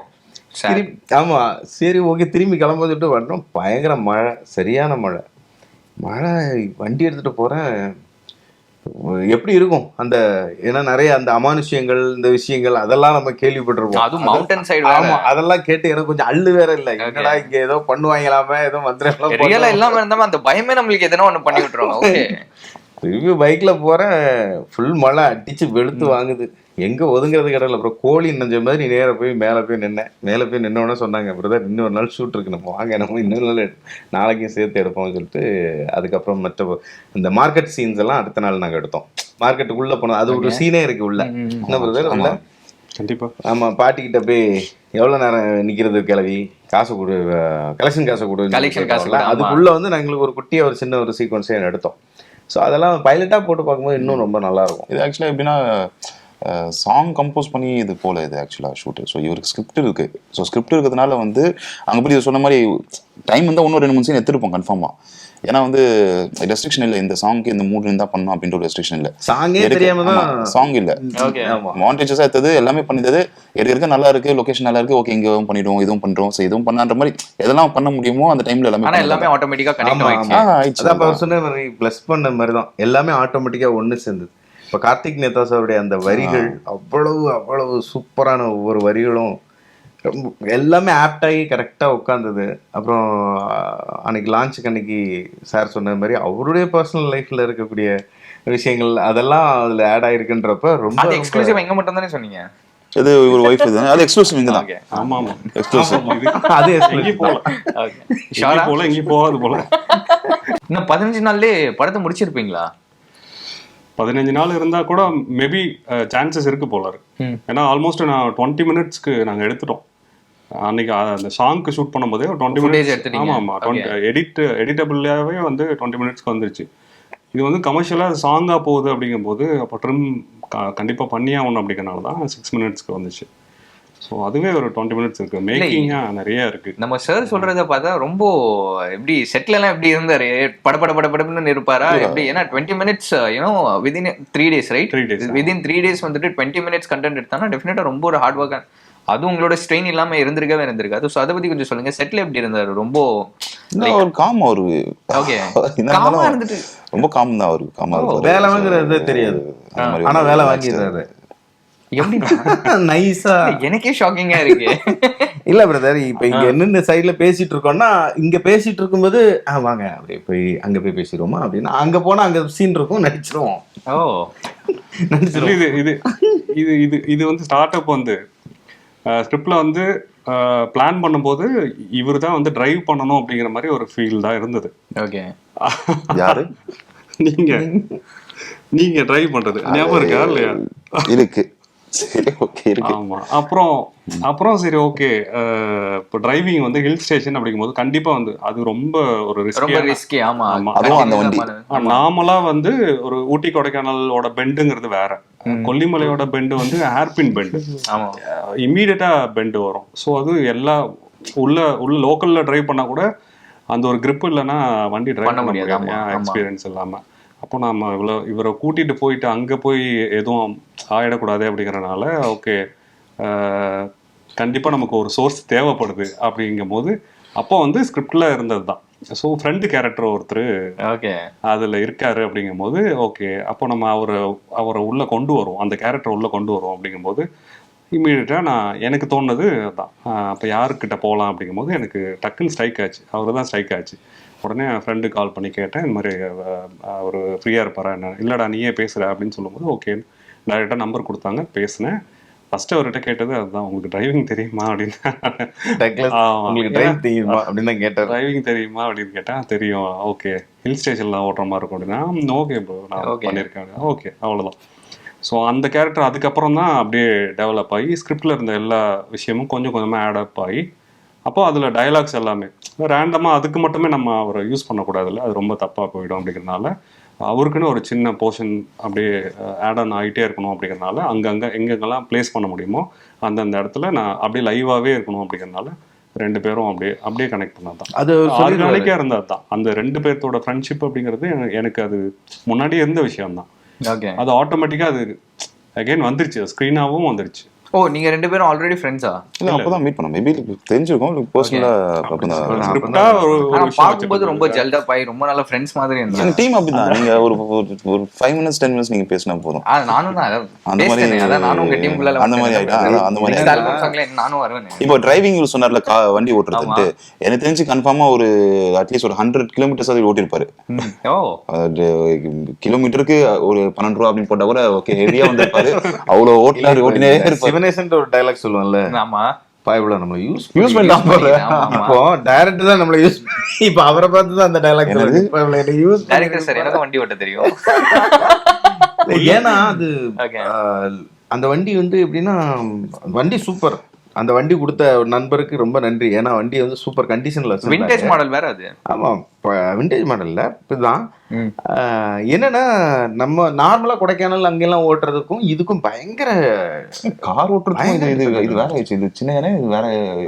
திரும்பி ஆமா சரி ஓகே திரும்பி கிளம்ப சொல்லிட்டு வரணும். பயங்கர மழை, சரியான மழை. வண்டி எடுத்துட்டு போறேன். எப்படி இருக்கும் அந்த, ஏன்னா நிறைய அந்த அமானுஷ்யங்கள் இந்த விஷயங்கள் அதெல்லாம் நம்ம கேள்விப்பட்டிருப்போம். அதுவும் மவுண்டன் சைடு. ஆமா, அதெல்லாம் கேட்டு எனக்கு கொஞ்சம் அள்ளு வேற இல்ல. என்னடா இங்க ஏதோ பண்ணுவாங்களாமே, ஏதோ மந்திரம் ரியலா இல்லாம இருந்தாம அந்த பயமே நம்மளுக்கு எதனா ஒண்ணு பண்ணி விட்டுருவாங்க. ஓகே திரும்பி பைக்ல போறேன், ஃபுல் மழை அடிச்சு வெளுத்து வாங்குது. எங்க ஒதுங்கிறது கடல. அப்புறம் கோழி நினைஞ்ச மாதிரி நேர போய் மேலே போய் நின்னேன். மேலே போய் நின்னோடனே சொன்னாங்க, பிரதர் இன்னொரு நாள் ஷூட் இருக்கு, நம்ம வாங்க, நம்ம இன்னொரு நாள் நாளைக்கும் சேர்த்து எடுப்போம்னு சொல்லிட்டு, அதுக்கப்புறம் மற்ற இந்த மார்க்கெட் சீன்ஸ் எல்லாம் அடுத்த நாள் நாங்கள் எடுத்தோம். மார்க்கெட்டுக்குள்ள போனோம், அது ஒரு சீனே இருக்கு உள்ள. என்ன பிரதர் உள்ள? கண்டிப்பா. ஆமா, பாட்டிக்கிட்ட போய் எவ்வளோ நேரம் நிற்கிறது கிளவி, காசு கொடு, கலெக்ஷன் காசு கொடு, கலெக்ஷன் காசு. அதுக்குள்ள வந்து நாங்களுக்கு ஒரு குட்டியாக ஒரு சின்ன ஒரு சீக்வன்ஸே எடுத்தோம். ஸோ அதெல்லாம் பைலட்டாக போட்டு பார்க்கும்போது இன்னும் ரொம்ப நல்லா இருக்கும். இது ஆக்சுவலாக எப்படின்னா சாங் கம்போஸ் பண்ணி இது போல இது ஆக்சுவலாக ஷூட்டு. ஸோ இவருக்கு ஸ்கிரிப்ட் இருக்கு. ஸோ ஸ்கிரிப்ட் இருக்கிறதுனால வந்து அங்கே போய் சொன்ன மாதிரி டைம் வந்து இன்னும் 2-3 சீன் எடுத்துருப்போம் கன்ஃபார்மாக. ஏன்னா வந்து ரெஸ்ட்ரிக்ஷன் இல்லை, இந்த சாங்க்கு இந்த மூட் இருந்தால் பண்ணணும் அப்படின்ற ஒரு ரெஸ்ட்ரிக்ஷன் இல்லை. சாங்கே தெரியாம தான் சாங் இல்லை, மாண்டேஜஸாக எடுத்தது எல்லாமே பண்ணிட்டது. எடுக்க நல்லா இருக்கு, லொகேஷன் நல்லா இருக்கு, ஓகே இங்கே பண்ணிடுவோம், இதுவும் பண்ணுறோம். ஸோ இதுவும் பண்ணான்ற மாதிரி எதெல்லாம் பண்ண முடியுமோ அந்த டைம்ல எல்லாமே ஆட்டோமேட்டிக்காக கனெக்ட் ஆயிடுச்சு. அதான் சொன்ன மாதிரி ப்ளஸ் பண்ண மாதிரி தான் எல்லாமே ஆட்டோமேட்டிக்காக ஒன்று சேர்ந்தது. இப்போ கார்த்திக் நேதா சாருடைய அந்த வரிகள் அவ்வளவு சூப்பரான ஒவ்வொரு வரிகளும் எல்லாமே ஆப்டாகி கரெக்டாக உட்காந்தது. அப்புறம் அன்னைக்கு லான்ச்சுக்கு அன்னைக்கு சார் சொன்ன மாதிரி அவருடைய பர்சனல் லைஃப்ல இருக்கக்கூடிய விஷயங்கள் அதெல்லாம் அதில் ஆட் ஆயிருக்குன்றப்ப ரொம்ப எக்ஸ்க்ளூசிவ் எங்க மட்டும் தானே சொன்னீங்க. இது ஒரு வைஃப் இது, அது எக்ஸ்க்ளூசிவ் இங்க தான். ஆமா ஆமா எக்ஸ்க்ளூசிவ். அது எங்கேயும் போல, எங்கேயும் போகாது போல. இன்னும் 15 நாள்லயே படத்தை முடிச்சிருப்பீங்களா? 15 நாள் இருந்தா கூட மேபி சான்சஸ் இருக்கு போல இருக்கு. ஏன்னா ஆல்மோஸ்ட் நான் 20 மினிட்ஸ்க்கு நாங்கள் எடுத்துட்டோம். அன்னைக்கு அந்த சாங்க்கு ஷூட் பண்ணும்போதே ஒரு 20 மினிட்ஸ் எடுத்துட்டீங்க. ஆமா எடிட்டபிளாவே வந்து 20 மினிட்ஸ்க்கு வந்துருச்சு. இது வந்து கமர்ஷியலாக சாங்காக போகுது அப்படிங்கும்போது அப்போ ட்ரிம் கண்டிப்பாக பண்ணியே ஆகணும் அப்படிங்கிறனால தான் 6 மினிட்ஸ்க்கு வந்துச்சு. ஸோ அதுவே ஒரு 20 மினிட்ஸ் இருக்கு, மேக்கிங்காக நிறைய இருக்கு. நம்ம சார் சொல்றத பார்த்தா ரொம்ப எப்படி செட்ல எல்லாம் எப்படி இருந்தாரு, படப்படன்னு இருப்பாரா எப்படி? ஏன்னா 20 minutes you know within 3 days right? 3 days within 3 days வந்துட்டு 20 மினிட்ஸ் கண்டென்ட் எடுத்தானா டெஃபினட்டா ரொம்ப ஒரு ஹார்ட் ஒர்க். அது உங்களோட ஸ்ட்ரெயின் இல்லாம இருந்திருக்காது. ஸோ அதை பத்தி கொஞ்சம் சொல்லுங்க. செட்ல எப்படி இருந்தாரு? ரொம்ப ஒரு காம் அவரு. ஓகே காமா இருந்துட்டு ரொம்ப காம் தான் அவரு. காமா வேலை வாங்குறது தெரியாது, ஆனா வேலை வாங்கிடுறாரு. எப்படி நைஸா? எனக்கே ஷாக்கிங்கா இருக்கு. இல்ல பிரதர், இப்ப இங்க என்னென்ன சைட்ல பேசிட்டு இருக்கோம்னா, இங்க பேசிட்டு இருக்கும்போது வாங்க அப்படியே போய் அங்க போய் பேசிடுவோமா அப்படின்னா, அங்க போனா அங்க சீன் இருக்கும், நடிச்சிருவோம். இது வந்து ஸ்டார்ட் அப் வந்து ஸ்கிரிப்ட்ல வந்து பிளான் பண்ணும்போது இவர் தான் வந்து டிரைவ் பண்ணணும் அப்படிங்கிற மாதிரி ஒரு ஃபீல் தான் இருந்தது. ஓகே, யாரு நீங்க டிரைவ் பண்றது ஞாபகம் இருக்கா? இல்லையா? இருக்கு. சரி ஓகே இருக்கு. ஆமா, அப்புறம் சரி ஓகே. இப்போ டிரைவிங் வந்து ஹில் ஸ்டேஷன் அப்படிங்கும்போது கண்டிப்பா வந்து அது ரொம்ப ஒரு ரிஸ்கி. ஆமா, அதுவும் அந்த வண்டி நார்மலா வந்து ஒரு ஊட்டி கொடைக்கானலோட பெண்டுங்கிறது வேற, கொல்லிமலையோட பெண்டு வந்து ஹேர்பின் பெண்டு, இம்மீடியட்டா பெண்டு வரும். ஸோ அது எல்லா உள்ள லோக்கல்ல டிரைவ் பண்ணா கூட அந்த ஒரு கிரிப் இல்லைன்னா வண்டி டிரைவ் பண்ண முடியாது எக்ஸ்பீரியன்ஸ் இல்லாம. அப்போ நம்ம இவரை கூட்டிட்டு போயிட்டு அங்கே போய் எதுவும் ஆயிடக்கூடாது அப்படிங்கிறனால ஓகே கண்டிப்பாக நமக்கு ஒரு சோர்ஸ் தேவைப்படுது அப்படிங்கும் போது அப்போ வந்து ஸ்கிரிப்டில் இருந்தது தான். ஸோ ஃப்ரெண்டு கேரக்டர் ஒருத்தர் ஓகே அதில் இருக்காரு அப்படிங்கும்போது ஓகே அப்போ நம்ம அவரை உள்ளே கொண்டு வருவோம், அந்த கேரக்டர் உள்ளே கொண்டு வருவோம் அப்படிங்கும்போது இம்மீடியட்டாக எனக்கு தோணுது தான். அப்போ யாருக்கிட்ட போகலாம் அப்படிங்கும்போது எனக்கு டக்குன்னு ஸ்ட்ரைக் ஆச்சு, அவர் தான் ஸ்ட்ரைக் ஆச்சு. உடனே என் ஃப்ரெண்டு கால் பண்ணி கேட்டேன், இந்த மாதிரி அவர் ஃப்ரீயாக இருப்பாரா என்ன. இல்லைடா நீயே பேசுகிற அப்படின்னு சொல்லும்போது ஓகே டைரெக்டாக நம்பர் கொடுத்தாங்க, பேசினேன். ஃபர்ஸ்ட் அவர்கிட்ட கேட்டது அதுதான், உங்களுக்கு டிரைவிங் தெரியுமா அப்படின்னு. உங்களுக்கு டிரைவ் தெரியுமா அப்படின்னு தான் கேட்டார். டிரைவிங் தெரியுமா அப்படின்னு கேட்டேன். தெரியும். ஓகே, ஹில் ஸ்டேஷன்லாம் ஓட்டுற மாதிரி இருக்கும் அப்படின்னா. ஓகே ப்ரோ, நான் பண்ணியிருக்கேன். ஓகே, அவ்வளோதான். ஸோ அந்த கேரக்டர் அதுக்கப்புறம் தான் அப்படியே டெவலப் ஆகி ஸ்கிரிப்டில் இருந்த எல்லா விஷயமும் கொஞ்சம் கொஞ்சமாக ஆடப் ஆகி, அப்போ அதில் டயலாக்ஸ் எல்லாமே ரேண்டமாக அதுக்கு மட்டுமே நம்ம அவரை யூஸ் பண்ணக்கூடாதுல்ல, அது ரொம்ப தப்பாக போயிடும் அப்படிங்கிறதுனால அவருக்குன்னு ஒரு சின்ன போர்ஷன் அப்படியே ஆட் ஆன் ஆகிட்டே இருக்கணும் அப்படிங்கிறதுனால அங்கங்கே எங்கெங்கெல்லாம் ப்ளேஸ் பண்ண முடியுமோ அந்தந்த இடத்துல நான் அப்படியே லைவாகவே இருக்கணும் அப்படிங்கிறதுனால 2 பேரும் அப்படியே கனெக்ட் பண்ணது தான். அது ஆர்கானிக்காக இருந்தது தான். அந்த 2 பேர்த்தோட ஃப்ரெண்ட்ஷிப் அப்படிங்கிறது எனக்கு அது முன்னாடியே இருந்த விஷயம்தான். ஓகே, அது ஆட்டோமேட்டிக்காக அது அகைன் வந்துருச்சு, ஸ்க்ரீனாகவும் வந்துருச்சு. ஓ நீங்க 2 பேரும் ஆல்ரெடி ஃப்ரெண்ட்ஸா? இல்ல அப்பதான் மீட் பண்ணோம். மேபி தெரிஞ்சிருக்கும், பர்சனலா ஸ்கிரிப்டா ஒரு பாக்கும்போது ரொம்ப ஜெல்டா பாய் ரொம்ப நல்ல ஃப்ரெண்ட்ஸ் மாதிரி இருந்தாங்க. டீம் அப்படிதான். நீங்க ஒரு 5 minutes 10 minutes நீங்க பேசினா போதும். நானும் தான் அந்த மாதிரி அதான் நானும் உங்க டீமுக்குள்ள அந்த மாதிரி ஆயிட்டா. அந்த மாதிரி நானும் வருவேன். இப்போ டிரைவிங் சொன்னார்ல, வண்டி ஓட்டுறதுட்டு எனக்கு தெரிஞ்சு கன்ஃபார்மா ஒரு அட்லீஸ்ட் ஒரு 100 kilometers அது ஓட்டிருப்பாரு. கிலோமீட்டருக்கு ஒரு 12 ரூபா அப்படின்னு போட்டா கூட ஓகே, ஹெவியா வந்திருப்பாரு. அவ்வளவு ஓட்டினே இருப்பாரு. ஒரு டைலாக் சொல்லுவாங்கல்ல, ஆமா பாய்புல நம்ம யூஸ் பண்ணலாம். இப்போ டைரக்டர் தான் நம்மள யூஸ், இப்போ அவரை பார்த்து தான் அந்த டைலாக் யூஸ். டைரக்டர் சார் எனக்கு வண்டி ஓட்ட தெரியும். ஏன்னா அது அந்த வண்டி வந்து எப்படின்னா, வண்டி சூப்பர். அந்த வண்டி கொடுத்த நண்பருக்கு ரொம்ப நன்றி. ஏன்னா வண்டி வந்து சூப்பர் கண்டிஷன்ல வச்சு, விண்டேஜ் மாடல் வேற அது. ஆமா, விண்டேஜ் மாடல்ல இப்படிதான். என்னன்னா நம்ம நார்மலா கொடைக்கானல் அங்கெல்லாம் ஓட்டுறதுக்கும் இதுக்கும் பயங்கர கார் ஓட்டுறதுக்கும் இது வேற ஆயிடுச்சு. இது சின்ன இது வேற.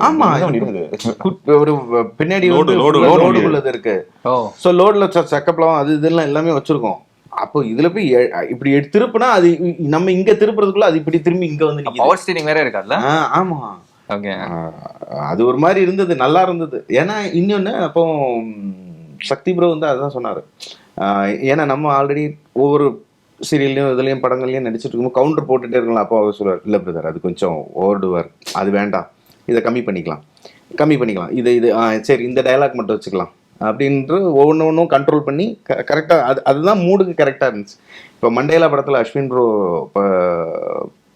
ஆமா, ஒரு பின்னாடி லோடு உள்ளது இருக்கு. சோ லோடுல செக்கப்லாம் அது இதெல்லாம் எல்லாமே வச்சிருக்கோம். அப்போ இதுல போய் இப்படி திருப்புனா அது நம்ம இங்க திருப்புறதுக்குள்ள அது இப்படி திரும்பி இங்க வந்து பவர் ஸ்டீரிங் வேற இருக்காதுல்ல. ஆமா, ஓகே, அது ஒரு மாதிரி இருந்தது, நல்லா இருந்தது. ஏன்னா இன்னொன்னு அப்போ சக்தி ப்ரோ வந்து அதான் சொன்னாரு. ஏன்னா நம்ம ஆல்ரெடி ஒவ்வொரு சீரியல்லையும் இதுலயும் படங்கள்லயும் நடிச்சிட்டு இருக்கும்போது கவுண்டர் போட்டுட்டே இருக்கலாம். அப்போ அவர் சொல்லுவார், இல்லை பிரதர் அது கொஞ்சம் ஓவர்டுவார், அது வேண்டாம், இதை கம்மி பண்ணிக்கலாம், இது சரி இந்த டைலாக் மட்டும் வச்சுக்கலாம் அப்படின்ற ஒவ்வொன்றும் கண்ட்ரோல் பண்ணி கரெக்டாக அதுதான் மூடுக்கு கரெக்டாக இருந்துச்சு. இப்போ மண்டேலா படத்தில் அஸ்வின் ப்ரோ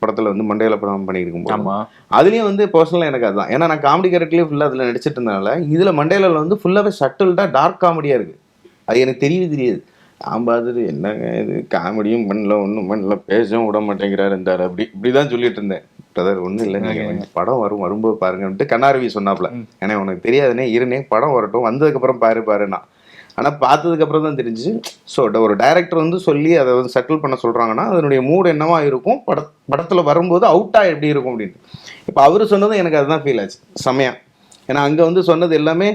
படத்தில் வந்து மண்டேலா படம் பண்ணியிருக்கும்போது அதுலேயும் வந்து பர்சனலாக எனக்கு அதுதான். ஏன்னா நான் காமெடி கேரக்டர்லேயே ஃபுல்லாக அதில் நடிச்சிட்டு இருந்தனால இதில் மண்டேலாவில் வந்து ஃபுல்லாகவே சட்டில்டாக டார்க் காமெடியாக இருக்குது. அது எனக்கு தெரியாது. நான் பார்த்துட்டு என்னங்க இது காமெடியும் பண்ணல, ஒன்றும் பண்ணல, பேசவும் விட மாட்டேங்கிறாரு இருந்தார். இப்படிதான் சொல்லிட்டு இருந்தேன். பிரதர் ஒன்றும் இல்லை, நீங்கள் படம் வரும்போது பாருங்கன்ட்டு கண்ணாரவி சொன்னாப்ல. ஏன்னா உனக்கு தெரியாதுனே, இருனே படம் வரட்டும், வந்ததுக்கப்புறம் பாருன்னா. ஆனால் பார்த்ததுக்கப்புறம் தான் தெரிஞ்சு. ஸோ ஒரு டைரக்டர் வந்து சொல்லி அதை வந்து செட்டில் பண்ண சொல்கிறாங்கன்னா அதனுடைய மூடு என்னவா இருக்கும், படத்தில் வரும்போது அவுட்டாக எப்படி இருக்கும் அப்படின்னு. இப்போ அவர் சொன்னதும் எனக்கு அதுதான் ஃபீல் ஆச்சு செமையா. ஏன்னா அங்கே வந்து சொன்னது எல்லாமே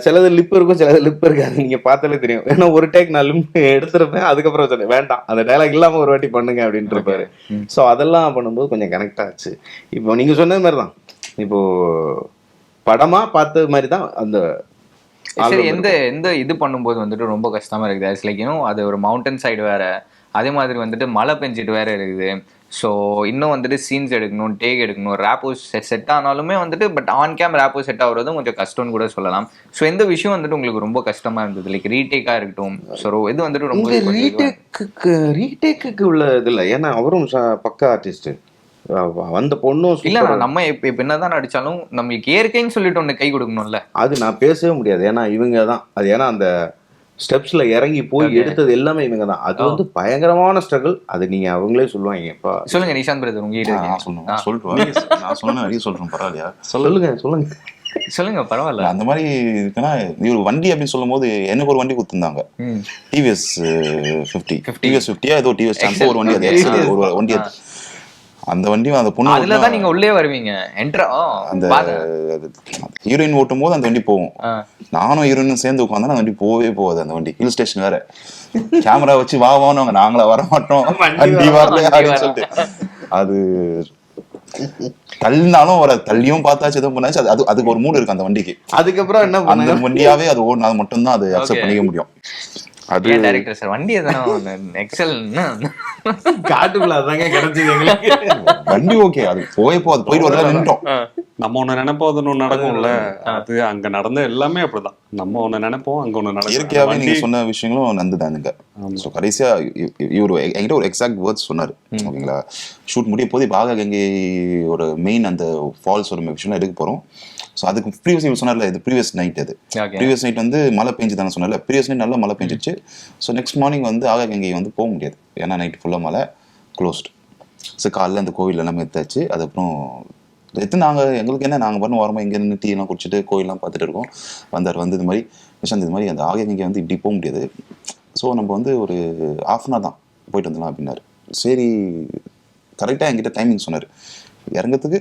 சிலது லிப் இருக்கும், சிலது லிப் இருக்காது. நீங்கள் பார்த்தாலே தெரியும். ஏன்னா ஒரு டேக் நான் லிப் எடுத்துருப்பேன், அதுக்கப்புறம் சொன்னேன் வேண்டாம் அந்த டைலாக் இல்லாமல் ஒரு வாட்டி பண்ணுங்க அப்படின்ட்டு இருப்பாரு. ஸோ அதெல்லாம் பண்ணும்போது கொஞ்சம் கனெக்ட் ஆச்சு. இப்போ நீங்கள் சொன்னது மாதிரி தான், இப்போ படமாக பார்த்தது மாதிரி தான் அந்த எந்த இது பண்ணும்போது வந்துட்டு ரொம்ப கஷ்டமா இருக்குது. லைக் அது ஒரு மவுண்டன் சைடு வேற, அதே மாதிரி வந்துட்டு மழை பெஞ்சிட்டு வேற இருக்குது. ஸோ இன்னும் வந்துட்டு சீன்ஸ் எடுக்கணும், டேக் எடுக்கணும், ரேப்போ செட் ஆனாலுமே வந்துட்டு but on cam rapport set ஆகுறதும் கொஞ்சம் கஷ்டம்னு கூட சொல்லலாம். ஸோ எந்த விஷயம் வந்துட்டு உங்களுக்கு ரொம்ப கஷ்டமா இருந்தது, லைக் ரீடேக்காக இருக்கட்டும். ஸோ இது வந்துட்டு ரொம்ப ரீடேக்கு உள்ள இது இல்லை. ஏன்னா அவரும் பக்கா ஆர்டிஸ்ட், வந்த பொண்ணும் இல்ல. நம்ம இப்ப என்னதான் நடிச்சாலும் நம்மளுக்கு இயற்கைன்னு சொல்லிட்டு ஒண்ணு கை கொடுக்கணும்ல, அது நான் பேசவே முடியாது. ஏன்னா இவங்க தான் அது. ஏன்னா அந்த ஸ்டெப்ஸ்ல இறங்கி போய் எடுத்தது எல்லாமே இவங்க தான். அது வந்து பயங்கரமான ஸ்ட்ரகிள். அது நீங்க அவங்களே சொல்லுவாங்க. சொல்லுங்க நிஷாந்த் பிரதர், உங்ககிட்ட சொல்றேன் பரவாயில்லையா? சொல்லுங்க பரவாயில்ல. அந்த மாதிரி இருக்குன்னா ஒரு வண்டி அப்படின்னு சொல்லும் போது எனக்கு ஒரு வண்டி கொடுத்துருந்தாங்க, டிவிஎஸ் 50 ஏதோ டிவிஎஸ் சாம்போ ஒரு வண்டி, அது ஒரு வண்டி. அந்த வண்டியும் அந்த பொண்ணு அதுலதான் நீங்க உள்ளே வருவீங்க. அந்த ஹீரோயின் ஓட்டும் போது அந்த வண்டி போகும், நானும் ஹீரோயினும் சேர்ந்து உட்காந்தா அந்த வண்டி போவே போகாது. அந்த வண்டி ஹில் ஸ்டேஷன் வேற, கேமரா வச்சு வாங்க நாங்களா வர மாட்டோம், வண்டி வரல அப்படின்னு சொல்லிட்டு. அது தள்ளினாலும் வர தள்ளியும் பார்த்தாச்சு, எதுவும் பண்ணாச்சு. அதுக்கு ஒரு மூடு இருக்கு அந்த வண்டிக்கு. அதுக்கப்புறம் என்ன அந்த வண்டியாவே அது ஓடினா மட்டும்தான் அது அக்செப்ட் பண்ணிக்க முடியும். அது டைரக்டர் சார் வண்டி எதனா எக்ஸல் காட்டுக்குள்ள அதாங்க கிடைச்சது எங்களுக்கு. வண்டி ஓகே, அது போயிட்டு வரல நின்றோம். நம்ம ஒண்ணு நினைப்போம், அது ஒண்ணு நடக்கும்ல. அது அங்க நடந்த எல்லாமே அப்படிதான். நம்ம ஒண்ணு நினைப்போம், அங்க ஒண்ணு நடக்கும். இயற்கையாவே நீங்க சொன்ன விஷயங்களும் நடந்துதானுங்க. ஸோ கடைசியா இவர் என்கிட்ட ஒரு எக்ஸாக்ட் வேர்ட்ஸ் சொன்னாரு. ஓகேங்களா, ஷூட் முடிய போது இப்போ ஆகாகங்கை ஒரு மெயின் அந்த ஃபால்ஸ் ஒரு விஷயம் எடுக்க போறோம். ஸோ அதுக்கு ப்ரீவியஸ் இவர் சொன்னார்ல, இது ப்ரீவியஸ் நைட். அது ப்ரீவியஸ் நைட் வந்து மழை பெஞ்சு தானே சொன்னார்ல. ப்ரீவியஸ் நைட் நல்லா மழை பெஞ்சிச்சு. ஸோ நெக்ஸ்ட் மார்னிங் வந்து ஆகாகங்கை வந்து போக முடியாது, ஏன்னா நைட் ஃபுல்லாக மழை, க்ளோஸ்ட். ஸோ காலைல அந்த கோவில் எல்லாமே எடுத்தாச்சு. அதுக்கப்புறம் எடுத்து நாங்கள் எங்களுக்கு என்ன, நாங்கள் பண்ண வரமா இங்கே நின்று டீ எல்லாம் குடிச்சிட்டு கோயிலெலாம் பார்த்துட்டு இருக்கோம். வந்தார் வந்து இது மாதிரி விஷயம், இது மாதிரி அந்த ஆகாகங்கை வந்து இப்படி போக முடியாது, ஸோ நம்ம வந்து ஒரு ½ அன் ஹவர் தான் போயிட்டு வந்துடலாம் அப்படின்னாரு. சரி, கரெக்டாக என்கிட்ட டைமிங் சொன்னார். இறங்கிறதுக்கு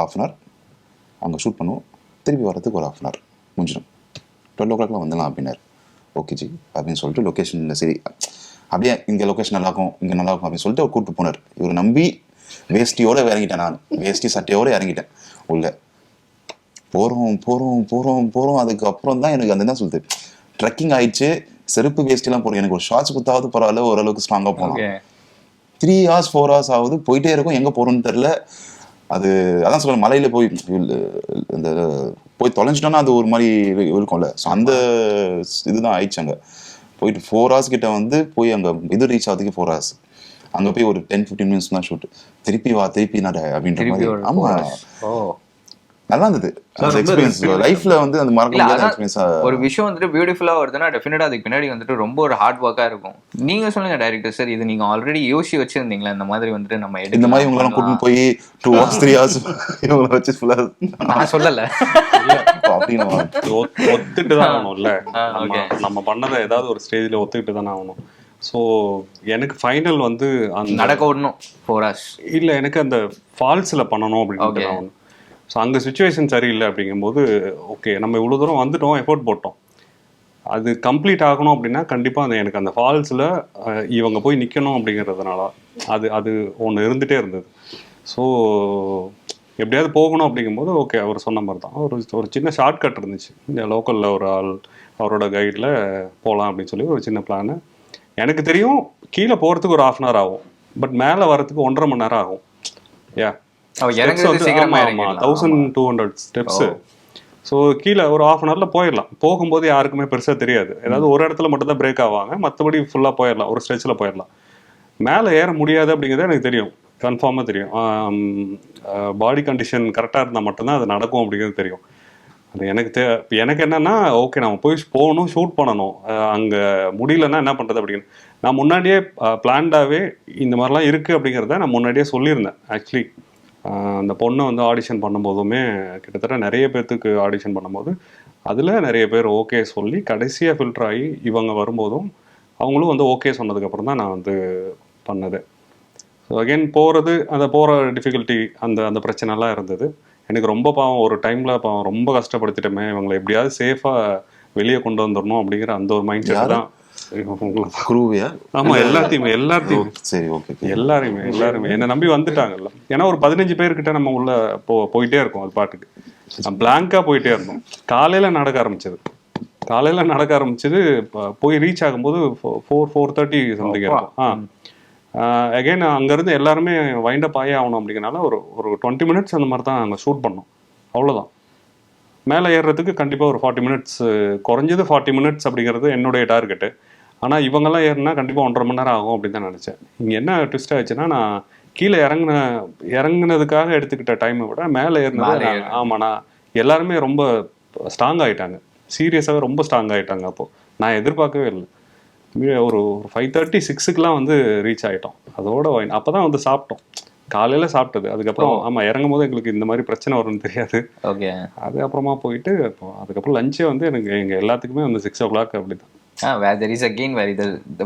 ½ அன் ஹவர், அங்கே ஷூட் பண்ணுவோம், திருப்பி வரதுக்கு ஒரு ½ அன் ஹவர் முடிஞ்சிடும், 12 o'clock வந்துடலாம் அப்படின்னாரு. ஓகே ஜி அப்படின்னு சொல்லிட்டு லொக்கேஷன் சரி அப்படியே இங்கே லொக்கேஷன் நல்லாயிருக்கும், இங்கே நல்லாயிருக்கும் அப்படின்னு சொல்லிட்டு அவர் கூப்பிட்டு போனார். இவர் நம்பி வேஷ்டியோடு இறங்கிட்டேன். நான் வேஷ்டி சட்டையோடு இறங்கிட்டேன் உள்ள. போகிறோம். அதுக்கப்புறம் தான் எனக்கு அந்த என்ன சொல்லுது, ட்ரெக்கிங் ஆயிடுச்சு. செருப்பு வேஷ்டிலாம் போகிறோம். எனக்கு ஒரு ஷார்ட்ஸ் கொடுத்தாவது பரவாயில்ல, ஓரளவுக்கு ஸ்ட்ராங்காக போகலாம். 3 hours 4 hours ஆகுது, போயிட்டே இருக்கும், எங்கே போகிறோன்னு தெரில. அது அதான் சொல்ல, மலையில போய் இந்த போய் தொலைஞ்சிட்டோன்னா அது ஒரு மாதிரி இருக்கும்ல. ஸோ அந்த இதுதான் ஆயிடுச்சு. அங்கே போயிட்டு 4 hours கிட்ட வந்து போய் அங்கே இது ரீச் ஆகிறதுக்கு 4 hours. அங்கே போய் ஒரு 10-15 minutes தான் ஷூட். திருப்பி நட அப்படின்ற மாதிரி. ஆமாம், நல்லா இருந்தது அந்த எக்ஸ்பீரியன்ஸ். லைஃப்ல வந்து அந்த மறக்க முடியாத எக்ஸ்பீரியன்ஸ். ஒரு விஷயம் வந்துட்டு பியூட்டிஃபுல்லா வருதுன்னா டெஃபினட்டா அதுக்கு பின்னாடி வந்துட்டு ரொம்ப ஒரு ஹார்ட் ஒர்க்கா இருக்கும். நீங்க சொல்லுங்க டைரக்டர் சார், இது நீங்க ஆல்ரெடி யோசிச்சு வச்சிருந்தீங்களா இந்த மாதிரி வந்துட்டு நம்ம எடுத்து இந்த மாதிரி உங்களெல்லாம் கூட்டிட்டு போய் 2 hours 3 hours இவங்களை வச்சு ஃபுல்லா நான் சொல்லல அப்படின்னு ஒத்துட்டு தான் ஆகணும்ல. நம்ம பண்ணதை ஏதாவது ஒரு ஸ்டேஜ்ல ஒத்துக்கிட்டு தானே ஆகணும். ஸோ எனக்கு ஃபைனல் வந்து அந்த நடக்க விடணும் 4 hours இல்லை, எனக்கு அந்த ஃபால்ஸில் பண்ணணும் அப்படின்ட்டு தான் ஒன்று. ஸோ அங்கே சுச்சுவேஷன் சரியில்லை அப்படிங்கும்போது ஓகே, நம்ம இவ்வளோ தூரம் வந்துட்டோம், எஃபோர்ட் போட்டோம், அது கம்ப்ளீட் ஆகணும் அப்படின்னா கண்டிப்பாக அந்த எனக்கு அந்த ஃபால்ஸில் இவங்க போய் நிற்கணும் அப்படிங்கிறதுனால அது ஒன்று இருந்துகிட்டே இருந்தது. ஸோ எப்படியாவது போகணும் அப்படிங்கும்போது ஓகே, அவர் சொன்ன மாதிரி தான் ஒரு சின்ன ஷார்ட்கட் இருந்துச்சு. இந்த லோக்கலில் ஒரு ஆள் அவரோட கைடில் போகலாம் அப்படின்னு சொல்லி ஒரு சின்ன பிளானு. எனக்கு தெரியும் கீழே போகிறதுக்கு ஒரு ½ அன் ஹவர் ஆகும், பட் மேலே வரதுக்கு 1.5 மணி நேரம் ஆகும். 1200 ஸ்டெப்ஸு. ஸோ கீழே ஒரு ½ அன் ஹவரில் போயிடலாம். போகும்போது யாருக்குமே பெருசாக தெரியாது, ஏதாவது ஒரு இடத்துல மட்டும் தான் பிரேக் ஆவாங்க, மற்றபடி ஃபுல்லாக போயிடலாம், ஒரு ஸ்ட்ரெச்சில் போயிடலாம். மேலே ஏற முடியாது அப்படிங்கிறது எனக்கு தெரியும், கன்ஃபார்மாக தெரியும். பாடி கண்டிஷன் கரெக்டாக இருந்தால் மட்டும்தான் அது நடக்கும் அப்படிங்கிறது தெரியும். அது எனக்கு என்னன்னா ஓகே, நம்ம போகணும், ஷூட் பண்ணணும், அங்கே முடியலன்னா என்ன பண்ணுறது அப்படின்னு நான் முன்னாடியே பிளான்டாகவே இந்த மாதிரிலாம் இருக்குது அப்படிங்கிறத நான் முன்னாடியே சொல்லியிருந்தேன். ஆக்சுவலி அந்த பொண்ணை வந்து ஆடிஷன் பண்ணும்போதுமே கிட்டத்தட்ட நிறைய பேர்த்துக்கு ஆடிஷன் பண்ணும்போது அதில் நிறைய பேர் ஓகே சொல்லி கடைசியாக ஃபில்டர் ஆகி இவங்க வரும்போதும் அவங்களும் வந்து ஓகே சொன்னதுக்கப்புறம் தான் நான் வந்து பண்ணது. ஸோ அகெயின் போகிற டிஃபிகல்ட்டி அந்த பிரச்சனைலாம் இருந்தது. எனக்கு ரொம்ப பாவம், ஒரு டைமில் பாவம் ரொம்ப கஷ்டப்படுத்திட்டோமே, இவங்களை எப்படியாவது சேஃபாக வெளியே கொண்டு வந்துடணும் அப்படிங்கிற அந்த ஒரு மைண்ட் செட் தான். ஆமா, எல்லாத்தையுமே சரி, ஓகே, எல்லாருமே என்னை நம்பி வந்துட்டாங்கல்ல. ஏன்னா ஒரு 15 பேர்கிட்ட நம்ம உள்ள போயிட்டே இருக்கோம், அது பாட்டுக்கு பிளாங்கா போயிட்டே இருந்தோம். காலையில நடக்க ஆரம்பிச்சது போய் ரீச் ஆகும்போது 4:30 சம்திங் இருக்கும். அகைன் அங்கேருந்து எல்லாருமே வைண்டப் ஆகி ஆகணும் அப்படிங்கிறனால ஒரு 20 minutes அந்த மாதிரி தான் நாங்கள் ஷூட் பண்ணோம், அவ்வளோதான். மேலே ஏறுறதுக்கு கண்டிப்பாக ஒரு 40 minutes, குறைஞ்சது 40 minutes அப்படிங்கிறது என்னுடைய டார்கெட்டு. ஆனால் இவங்கெல்லாம் ஏறுனா கண்டிப்பாக 1.5 மணி நேரம் ஆகும் அப்படின்னு தான் நினச்சேன். இங்கே என்ன ட்விஸ்ட் ஆச்சுன்னா, நான் கீழே இறங்குனதுக்காக எடுத்துக்கிட்ட டைமை விட மேலே ஏறினது, ஆமாண்ணா எல்லாருமே ரொம்ப ஸ்ட்ராங் ஆகிட்டாங்க, சீரியஸாகவே ரொம்ப ஸ்ட்ராங் ஆகிட்டாங்க. அப்போது நான் எதிர்பார்க்கவே இல்லை. ஒரு 5:30 6க்குலாம் வந்து ரீச் ஆகிட்டோம். அதோட அப்போ தான் வந்து சாப்பிட்டோம், காலையில் சாப்பிட்டது. அதுக்கப்புறம் ஆமாம், இறங்கும் போது எங்களுக்கு இந்த மாதிரி பிரச்சனை வரும்னு தெரியாது. ஓகே, அதுக்கப்புறமா போயிட்டு அதுக்கப்புறம் லஞ்சே வந்து எங்கள் எல்லாத்துக்குமே வந்து 6 o'clock அப்படி தான். Where there is a gain,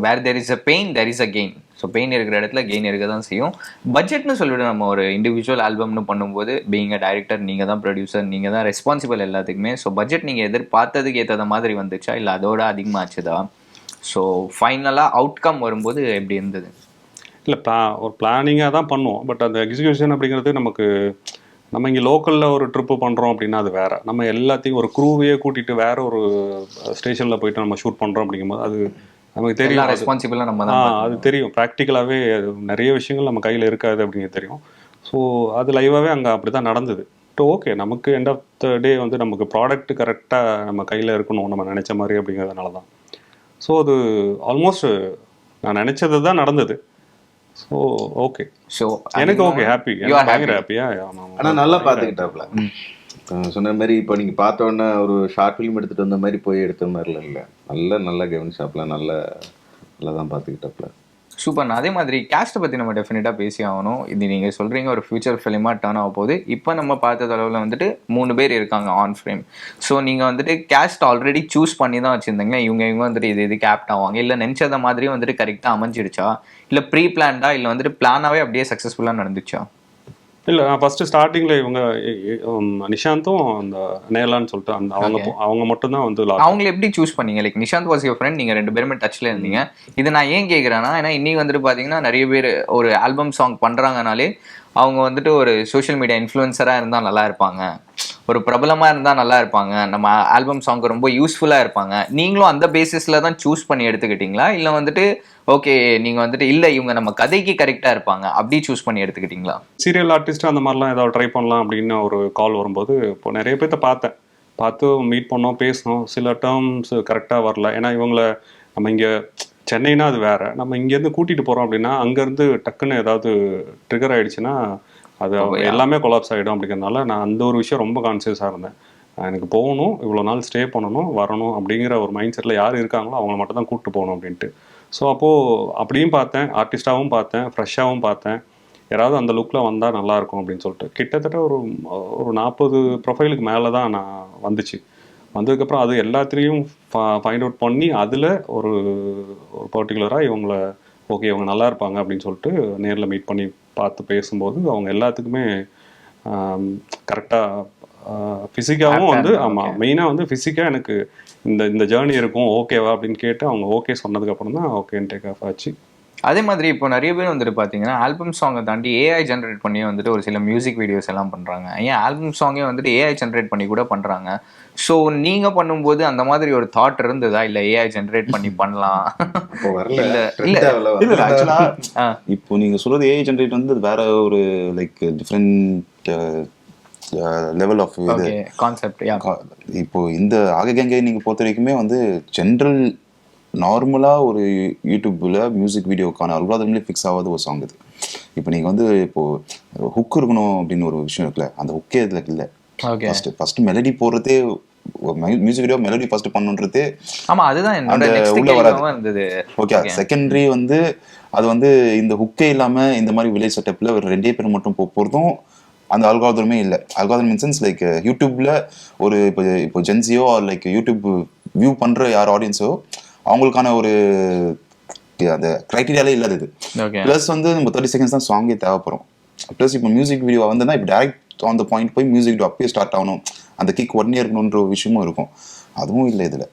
where there is a pain there is a gain. So pain இருக்கிற இடத்துல கெயின் இருக்க தான் செய்யும். பட்ஜெட்னு சொல்லிவிட்டு நம்ம ஒரு இண்டிவிஜுவல் ஆல்பம்னு பண்ணும்போது பீயிங் அ டைரக்டர், நீங்கள் தான் ப்ரொடியூசர், நீங்கள் தான் ரெஸ்பான்சிபிள் எல்லாத்துக்குமே. ஸோ பட்ஜெட் நீங்கள் எதிர்பார்த்ததுக்கு ஏற்ற மாதிரி வந்துச்சா இல்லை அதோட அதிகமாகச்சுதா? ஸோ ஃபைனலாக அவுட்கம் வரும்போது எப்படி இருந்தது? இல்லை, ஒரு பிளானிங்காக தான் பண்ணுவோம், பட் அந்த எக்ஸிக்யூஷன் அப்படிங்கிறது நம்ம இங்கே லோக்கலில் ஒரு ட்ரிப்பு பண்ணுறோம் அப்படின்னா அது வேறு. நம்ம எல்லாத்தையும் ஒரு க்ரூவையே கூட்டிகிட்டு வேற ஒரு ஸ்டேஷனில் போயிட்டு நம்ம ஷூட் பண்ணுறோம் அப்படிங்கும்போது அது நமக்கு தெரியும், ரெஸ்பான்சிபிளாக நம்ம தான் அது தெரியும். ப்ராக்டிக்கலாகவே நிறைய விஷயங்கள் நம்ம கையில் இருக்காது அப்படிங்கிறது தெரியும். ஸோ அது லைவாகவே அங்கே அப்படி தான் நடந்தது. பட் ஓகே, நமக்கு எண்ட் ஆஃப் த டே வந்து நமக்கு ப்ராடக்ட் கரெக்டாக நம்ம கையில் இருக்கணும் நம்ம நினச்ச மாதிரி அப்படிங்கிறதுனால தான். ஸோ அது ஆல்மோஸ்ட் நான் நினச்சது தான் நடந்தது. ஸோ ஓகே, ஸோ எனக்கு ஓகே, ஹாப்பி, பயங்கர ஹாப்பியா. ஆமாம், ஆனால் நல்லா பார்த்துக்கிட்டாப்ல. சொன்ன மாதிரி இப்போ நீங்கள் பார்த்த உடனே ஒரு ஷார்ட் ஃபிலிம் எடுத்துகிட்டு வந்த மாதிரி போய் எடுத்த மாதிரிலாம் இல்லை. நல்லா கவனிச்சாப்ல, நல்லா தான் பார்த்துக்கிட்டாப்ல. சூப்பர். அதே மாதிரி கேஸ்ட்டை பற்றி நம்ம டெஃபினட்டாக பேசி ஆகணும். இது நீங்கள் சொல்கிறீங்க ஒரு ஃபியூச்சர் ஃபிலிமாக டர்ன் ஆக போகுது. இப்போ நம்ம பார்த்த அளவில் வந்துட்டு 3 பேர் இருக்காங்க ஆன் ஃப்ரேம். ஸோ நீங்கள் வந்துட்டு கேஸ்ட் ஆல்ரெடி சூஸ் பண்ணி தான் வச்சுருந்தீங்க, இவங்க வந்துட்டு இது கேப்ட் ஆவாங்க, இல்லை நினச்சத மாதிரியும் வந்துட்டு கரெக்டாக அமைஞ்சிடுச்சா, இல்லை ப்ரீ பிளான்டா, இல்லை வந்துட்டு பிளானாகவே அப்படியே சக்ஸஸ்ஃபுல்லாக நடந்துச்சா? இல்லை, நான் ஃபஸ்ட்டு ஸ்டார்டிங்கில் இவங்க நிஷாந்தும் அந்த நேலான்னு சொல்லிட்டு அந்த அவங்க மட்டும்தான் வந்து அவங்களை எப்படி சூஸ் பண்ணீங்க? Like Nishanth was your friend, நீங்கள் 2 பேருமே டச்சில் இருந்தீங்க. இது நான் ஏன் கேட்குறேன்னா, ஏன்னா இன்னைக்கு வந்துட்டு பார்த்தீங்கன்னா நிறைய பேர் ஒரு ஆல்பம் சாங் பண்ணுறாங்கனாலே அவங்க வந்துட்டு ஒரு சோஷியல் மீடியா இன்ஃப்ளூயன்சராக இருந்தால் நல்லா இருப்பாங்க, ஒரு பிரபலமாக இருந்தால் நல்லா இருப்பாங்க, நம்ம ஆல்பம் சாங்க்கு ரொம்ப யூஸ்ஃபுல்லாக இருப்பாங்க. நீங்களும் அந்த பேசிஸில் தான் சூஸ் பண்ணி எடுத்துக்கிட்டீங்களா, இல்லை வந்துட்டு ஓகே நீங்கள் வந்துட்டு இல்லை இவங்க நம்ம கதைக்கு கரெக்டாக இருப்பாங்க அப்படி சூஸ் பண்ணி எடுத்துக்கிட்டீங்களா? சீரியல் ஆர்டிஸ்ட் அந்த மாதிரிலாம் ஏதாவது ட்ரை பண்ணலாம் அப்படின்னு ஒரு கால் வரும்போது இப்போ நிறைய பேர்த்த பார்த்து மீட் பண்ணோம், பேசணும். சில டேர்ம்ஸ் கரெக்டாக வரல. ஏன்னா இவங்கள நம்ம இங்கே சென்னைனா அது வேறு, நம்ம இங்கேருந்து கூட்டிகிட்டு போகிறோம் அப்படின்னா அங்கேருந்து டக்குன்னு ஏதாவது ட்ரிகர் ஆகிடுச்சுன்னா அது எல்லாமே கொலாப்ஸ் ஆகிடும். அப்படிங்கிறதுனால நான் அந்த ஒரு விஷயம் ரொம்ப கான்சியஸாக இருந்தேன். எனக்கு போகணும், இவ்வளோ நாள் ஸ்டே பண்ணணும், வரணும் அப்படிங்கிற ஒரு மைண்ட் செட்டில் யார் இருக்காங்களோ அவங்கள மட்டும் தான் கூப்பிட்டு போகணும் அப்படின்ட்டு. ஸோ அப்போது அப்படியும் பார்த்தேன், ஆர்டிஸ்டாகவும் பார்த்தேன், ஃப்ரெஷ்ஷாகவும் பார்த்தேன், யாராவது அந்த லுக்கில் வந்தால் நல்லாயிருக்கும் அப்படின்னு சொல்லிட்டு கிட்டத்தட்ட ஒரு 40 ப்ரொஃபைலுக்கு மேலே தான் நான் வந்ததுக்கப்புறம் அது எல்லாத்துலேயும் ஃபைண்ட் அவுட் பண்ணி அதில் ஒரு பர்டிகுலராக இவங்கள ஓகே இவங்க நல்லா இருப்பாங்க அப்படின்னு சொல்லிட்டு நேரில் மீட் பண்ணி பார்த்து பேசும்போது அவங்க எல்லாத்துக்குமே கரெக்டாக ஃபிசிக்காகவும் வந்து ஆமாம், மெயினாக வந்து ஃபிசிக்காக எனக்கு இந்த ஜேர்னி இருக்கும் ஓகேவா அப்படின்னு கேட்டு அவங்க ஓகே சொன்னதுக்கப்புறம் தான் ஓகேன்னு டேக் ஆஃப் ஆச்சு. அதே மாதிரி இப்போ நிறைய பேர் வந்துட்டு பார்த்தீங்கன்னா ஆல்பம் சாங்கை தாண்டி ஏஐ ஜென்ரேட் பண்ணி வந்துட்டு ஒரு சில மியூசிக் வீடியோஸ் எல்லாம் பண்ணுறாங்க. ஏன் ஆல்பம் சாங்கே வந்துட்டு ஏஐ ஜென்ரேட் பண்ணி கூட பண்ணுறாங்க. ஸோ நீங்கள் பண்ணும்போது அந்த மாதிரி ஒரு தாட் இருந்ததா, இல்லை ஏஐ ஜென்ரேட் பண்ணி பண்ணலாம்? இல்லை ஆக்சுவலாக இப்போ நீங்கள் சொல்கிறது ஏஐ ஜென்ரேட் வந்து வேற ஒரு லைக் டிஃப்ரெண்ட் லெவல் ஆஃப் இது கான்செப்ட். இப்போ இந்த ஆககங்கை நீங்கள் பொறுத்த வரைக்குமே வந்து ஜென்ரல் நார்மலாக ஒரு யூடியூப்பில் மியூசிக் வீடியோக்கான அல்காரிதம்லேயே ஃபிக்ஸ் ஆகாத ஒரு சாங் இது. இப்போ நீங்கள் வந்து இப்போது ஹுக் இருக்கணும் அப்படின்னு ஒரு விஷயம் இருக்குல்ல, அந்த ஹுக்கே இதில் இல்லை. ஃபஸ்ட்டு மெலடி போடுறதே மியூசிக் வீடியோ மெலடி ஃபர்ஸ்ட் பண்ணுன்றதே அதுதான் உள்ள வராது. ஓகே, செகண்டரி வந்து அது வந்து இந்த ஹுக்கே இல்லாமல் இந்த மாதிரி வில்லேஜ் செட்டப்பில் ஒரு 2 பேர் மட்டும் போகிறதும் அந்த அல்காரிதமே இல்லை. அல்காரிதம் இன் சென்ஸ் லைக் யூடியூப்பில் ஒரு இப்போ ஜென்சியோ லைக் யூடியூப் வியூ பண்ணுற யார் ஆடியன்ஸோ அவங்களுக்கான ஒரு அந்த க்ரைட்டீரியாலே இல்லாது இது. ப்ளஸ் வந்து நம்ம 30 செகண்ட்ஸ் தான் சாங்கே தேவைப்படும். ப்ளஸ் இப்போ மியூசிக் வீடியோ வந்து இப்போ டேரக்ட் ஆன் த பாயிண்ட் போய் மியூசிக் வீடியோ அப்பயே ஸ்டார்ட் ஆகணும், அந்த கிக் 1 இயர் இருக்கணுன்ற ஒரு விஷயமும் இருக்கும். அதுவும் இல்லை இதில்.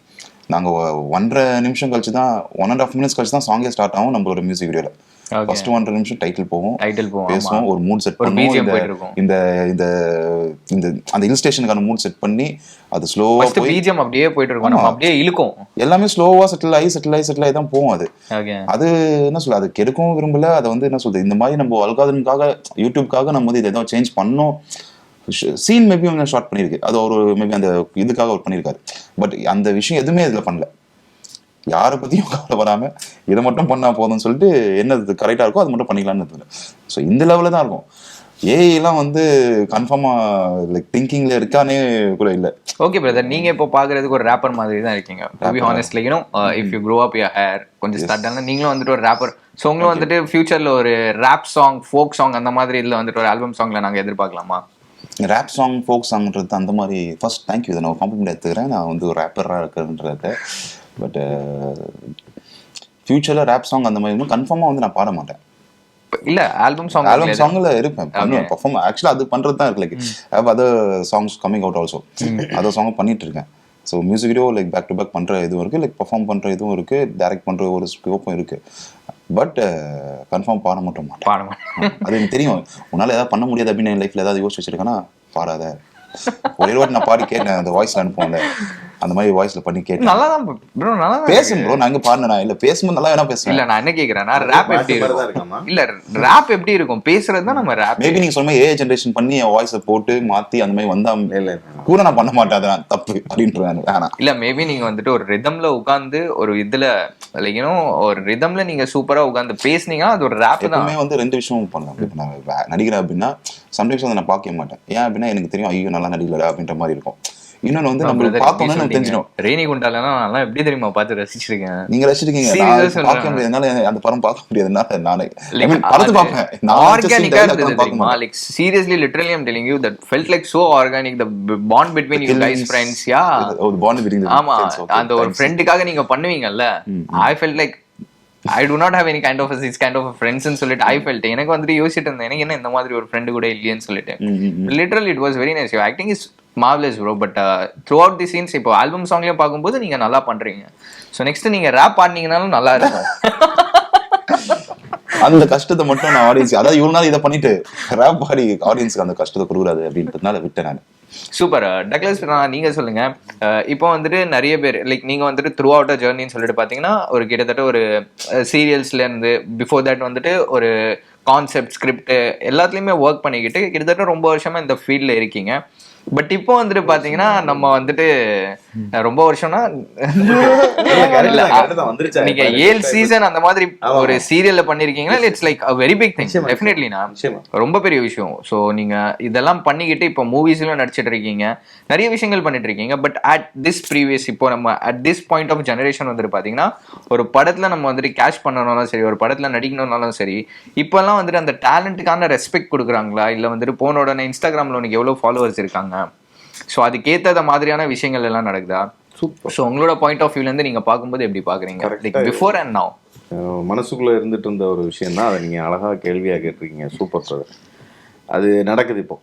நாங்கள் 1.5 நிமிஷம் கழிச்சு தான் 1.5 மினிட்ஸ் கழிச்சு தான் சாங்கே ஸ்டார்ட் ஆகும் நம்மளோட மியூசிக் வீடியோவில். ஃபர்ஸ்ட் 1.5 நிமிஷம் டைட்டில் போவோம், பேசுவோம், ஒரு மூட் செட் பண்ணுவோம், இந்த இந்த இந்த அந்த ஹில் ஸ்டேஷனுக்கான மூட் செட் பண்ணி அது ஸ்லோவா போய் பிஜிஎம் அப்படியே போயிட்டு இருக்கும், நம்ம அப்படியே இழுக்கும், எல்லாமே ஸ்லோவா செட்டில் ஆகி தான் போகும். அது என்ன சொல்ல, அது கெடுக்கவும் விரும்பல. அதை வந்து என்ன சொல்றது, இந்த மாதிரி நம்ம அல்காரிதம்காக யூடியூப்காக நம்ம வந்து இதை ஏதாவது சேஞ்ச் பண்ணோம். சீன் மேபி வந்து ஷார்ட் பண்ணியிருக்கு, அது ஒரு மேபி அந்த இதுக்காக அவர் பண்ணியிருக்காரு. பட் அந்த விஷயம் எதுவுமே இதில் பண்ணல. யாரை பற்றியும் கவலை வராமல் இதை மட்டும் பண்ணால் போதும்னு சொல்லிட்டு என்ன கரெக்டாக இருக்கோ அது மட்டும் பண்ணிக்கலாம்னு தெரியல. ஸோ இந்த லெவலில் தான் இருக்கும். ஏஐலாம் வந்து கன்ஃபார்மாக லைக் திங்கிங்கில் இருக்கானே கூட இல்லை. ஓகே பிரதர், நீங்கள் இப்போ பார்க்குறதுக்கு ஒரு ரேப்பர் மாதிரி தான் இருக்கீங்க. To be honest, like you know, if you grow up your hair கொஞ்சம் ஸ்டார்ட் நீங்களும் வந்துட்டு ஒரு ரேப்பர். ஸோ உங்களும் வந்துட்டு ஃபியூச்சரில் ஒரு ரேப் சாங், ஃபோக் சாங் அந்த மாதிரி இதில் வந்துட்டு ஒரு ஆல்பம் சாங்கில் நாங்கள் எதிர்பார்க்கலாமா? ரேப் சாங், ஃபோக் சாங்ன்றது அந்த மாதிரி ஃபர்ஸ்ட் தேங்க்யூ, இதை நான் காம்ப்ளிமெண்ட் எடுத்துக்கிறேன். நான் வந்து ஒரு ரேப்பராக இருக்கிறேன்றத. பட் ஃபியூச்சரில் ரேப் சாங் அந்த மாதிரி கன்ஃபார்மாக வந்து நான் பாட மாட்டேன். இல்ல ஆல்பம் சாங்ல இருப்பேன், பண்ணுவேன், பெர்ஃபார்ம். ஆக்சுவலா அது பண்றது தான் இருக்கு. Like have other songs coming out also. Other song பண்ணிட்டு இருக்கேன். So music video like back to back பண்ற இதுவும் இருக்கு, லைக் பெர்ஃபார்ம் பண்ற இதுவும் இருக்கு, டைரக்ட் பண்ற ஒரு ஸ்கோப்பும் இருக்கு. பட் கன்ஃபார்ம் பாட மட்டும் மாட்டேன். அது எனக்கு தெரியும். உன்னால ஏதாவது பண்ண முடியாது அப்படின்னு என் லைஃப்ல ஏதாவது யோசிச்சு வச்சிருக்கேன்னா பாடாத. ஒரே வாட்டி நான் பாடி கேட்டேன், அந்த வாய்ஸ்ல அனுப்புவோம்ல, அந்த மாதிரி வாய்ஸ்ல பண்ணி கேட்டேன். நல்லா தான் ப்ரோ, நல்லா தான் பேசும் ப்ரோ. நான் இங்க பாடுனா இல்ல, பேசும்போது நல்லா வேணா பேசுவேன். இல்ல நான் என்ன கேக்குறேன்னா ரேப் எப்படி தான் இருக்கும்? இருக்காமா? இல்ல ரேப் எப்படி இருக்கும்? பேசுறது தான் நம்ம ரேப். மேபி நீங்க சொன்ன மாதிரி ஏஐ ஜெனரேஷன் பண்ணி என் வாய்ஸை போட்டு மாத்தி அந்த மாதிரி வந்தா இல்ல கூட நான் பண்ண மாட்டேன். அது நான் தப்பு அப்படின்றாங்க. வேணாம். இல்ல மேபி நீங்க வந்துட்டு ஒரு ரிதம்ல உட்கார்ந்து ஒரு இதுல லைக் ஒரு ரிதம்ல நீங்க சூப்பரா உட்கார்ந்து பேசுனீங்கன்னா அது ஒரு ரேப் தான். எப்பவுமே வந்து ரெண்டு விஷயமும் பண்ணுவேன். இப்போ நான் நடிக்கிறேன் அப்படின்னா சம்டைம்ஸ் வந்து நான் பார்க்க மாட்டேன். ஏன் அப்படின்னா எனக்கு தெரியும் ஐயோ நல்லா நடிக்கல அப்படின்ற மாதிரி இருக்கும். இன்னொன்னு வந்து நம்மளுக்கு பார்த்தோன்னே நமக்கு தெரிஞ்சிடும். ரேணிகுண்டாலாம் நான் எல்லாம் எப்படி தெரியுமா பார்த்து ரசிச்சிருக்கேன். நீங்க ரசிச்சிருக்கீங்க, பார்க்க முடியாதுனால அந்த படம் பார்க்க முடியாதுனால நானே படத்து பார்ப்பேன். ஆர்கானிக்கா இருந்தது தெரியுமா? Like seriously literally I'm telling you that felt like so organic. The bond between you guys friends. Yeah ஒரு பாண்ட் பிட்வீன். ஆமா, அந்த ஒரு ஃப்ரெண்டுக்காக நீங்க பண்ணுவீங்கல்ல. I felt like I do not have any kind of this kind of friends ன்னு சொல்லிட்டு I felt. எனக்கு வந்துட்டு யோசிச்சுட்டு இருந்தேன், எனக்கு என்ன இந்த மாதிரி ஒரு ஃப்ரெண்டு கூட இல்லையேன்னு சொல்லிட்டு. Literally it was very nice. Your acting is marvelous bro. But through out the scenes இப்போ ஆல்பம் சாங்லயும் பார்க்கும்போது நீங்க நல்லா பண்றீங்க. ஸோ நெக்ஸ்ட் நீங்க ரேப் பாடினீங்கனாலும் நல்லா இருக்கும். அந்த கஷ்டத்தை மட்டும் நான் ஆடியன்ஸ், அதாவது இவ்வளவு நாள் இதை பண்ணிட்டு ரேப் பாடி ஆடியன்ஸுக்கு அந்த கஷ்டத்தை கொடுக்குறாது அப்படின்றதுனால விட்டேன் நான். சூப்பர். டக்ளஸ் நீங்க சொல்லுங்க. இப்போ வந்துட்டு நிறைய பேர் லைக் நீங்க வந்துட்டு த்ரூ அவுட் அ ஜர்னின்னு சொல்லிட்டு பாத்தீங்கன்னா ஒரு கிட்டத்தட்ட ஒரு சீரியல்ஸ்ல இருந்து பிஃபோர் தட் வந்துட்டு ஒரு கான்செப்ட் ஸ்கிரிப்ட் எல்லாத்துலயுமே ஒர்க் பண்ணிக்கிட்டு கிட்டத்தட்ட ரொம்ப வருஷமா இந்த ஃபீல்ட்ல இருக்கீங்க. பட் இப்போ வந்துட்டு பாத்தீங்கன்னா நம்ம வந்துட்டு ரொம்ப வருஷம்னா நீங்க 7 சீசன் அந்த மாதிரி ஒரு சீரியல்ல பண்ணிருக்கீங்கன்னா it's like a very big thing. Definitely ரொம்ப பெரிய விஷயம். ஸோ நீங்க இதெல்லாம் பண்ணிக்கிட்டு இப்போ மூவிஸ்லயும் நடிச்சிட்டு இருக்கீங்க, நிறைய விஷயங்கள் பண்ணிட்டு இருக்கீங்க. பட் அட் திஸ் ப்ரீவியஸ் இப்போ நம்ம at this point of generation வந்துட்டு பாத்தீங்கன்னா ஒரு படத்துல நம்ம வந்துட்டு கேஷ் பண்ணனாலும் சரி, ஒரு படத்துல நடிக்கணும்னாலும் சரி, இப்பெல்லாம் வந்துட்டு அந்த டேலண்ட்டுக்கான ரெஸ்பெக்ட் கொடுக்குறாங்களா? இல்ல வந்துட்டு போன உடனே இன்ஸ்டாகிராம்ல உனக்கு எவ்வளவு ஃபாலோவர்ஸ் இருக்காங்க, ஸோ அதுக்கேற்ற மாதிரியான விஷயங்கள் எல்லாம் நடக்குதா? ஸோ உங்களோட பாயிண்ட் ஆஃப் வியூல இருந்து நீங்க பார்க்கும்போது எப்படி பாக்குறீங்க லைக் பிஃபோர் அண்ட் நவ்? மனசுக்குள்ள இருந்துட்டு இருந்த ஒரு விஷயம் தான், அதை நீங்க அழகா கேள்வியா கேட்டிருக்கீங்க. Super sir. அது நடக்குது இப்போ.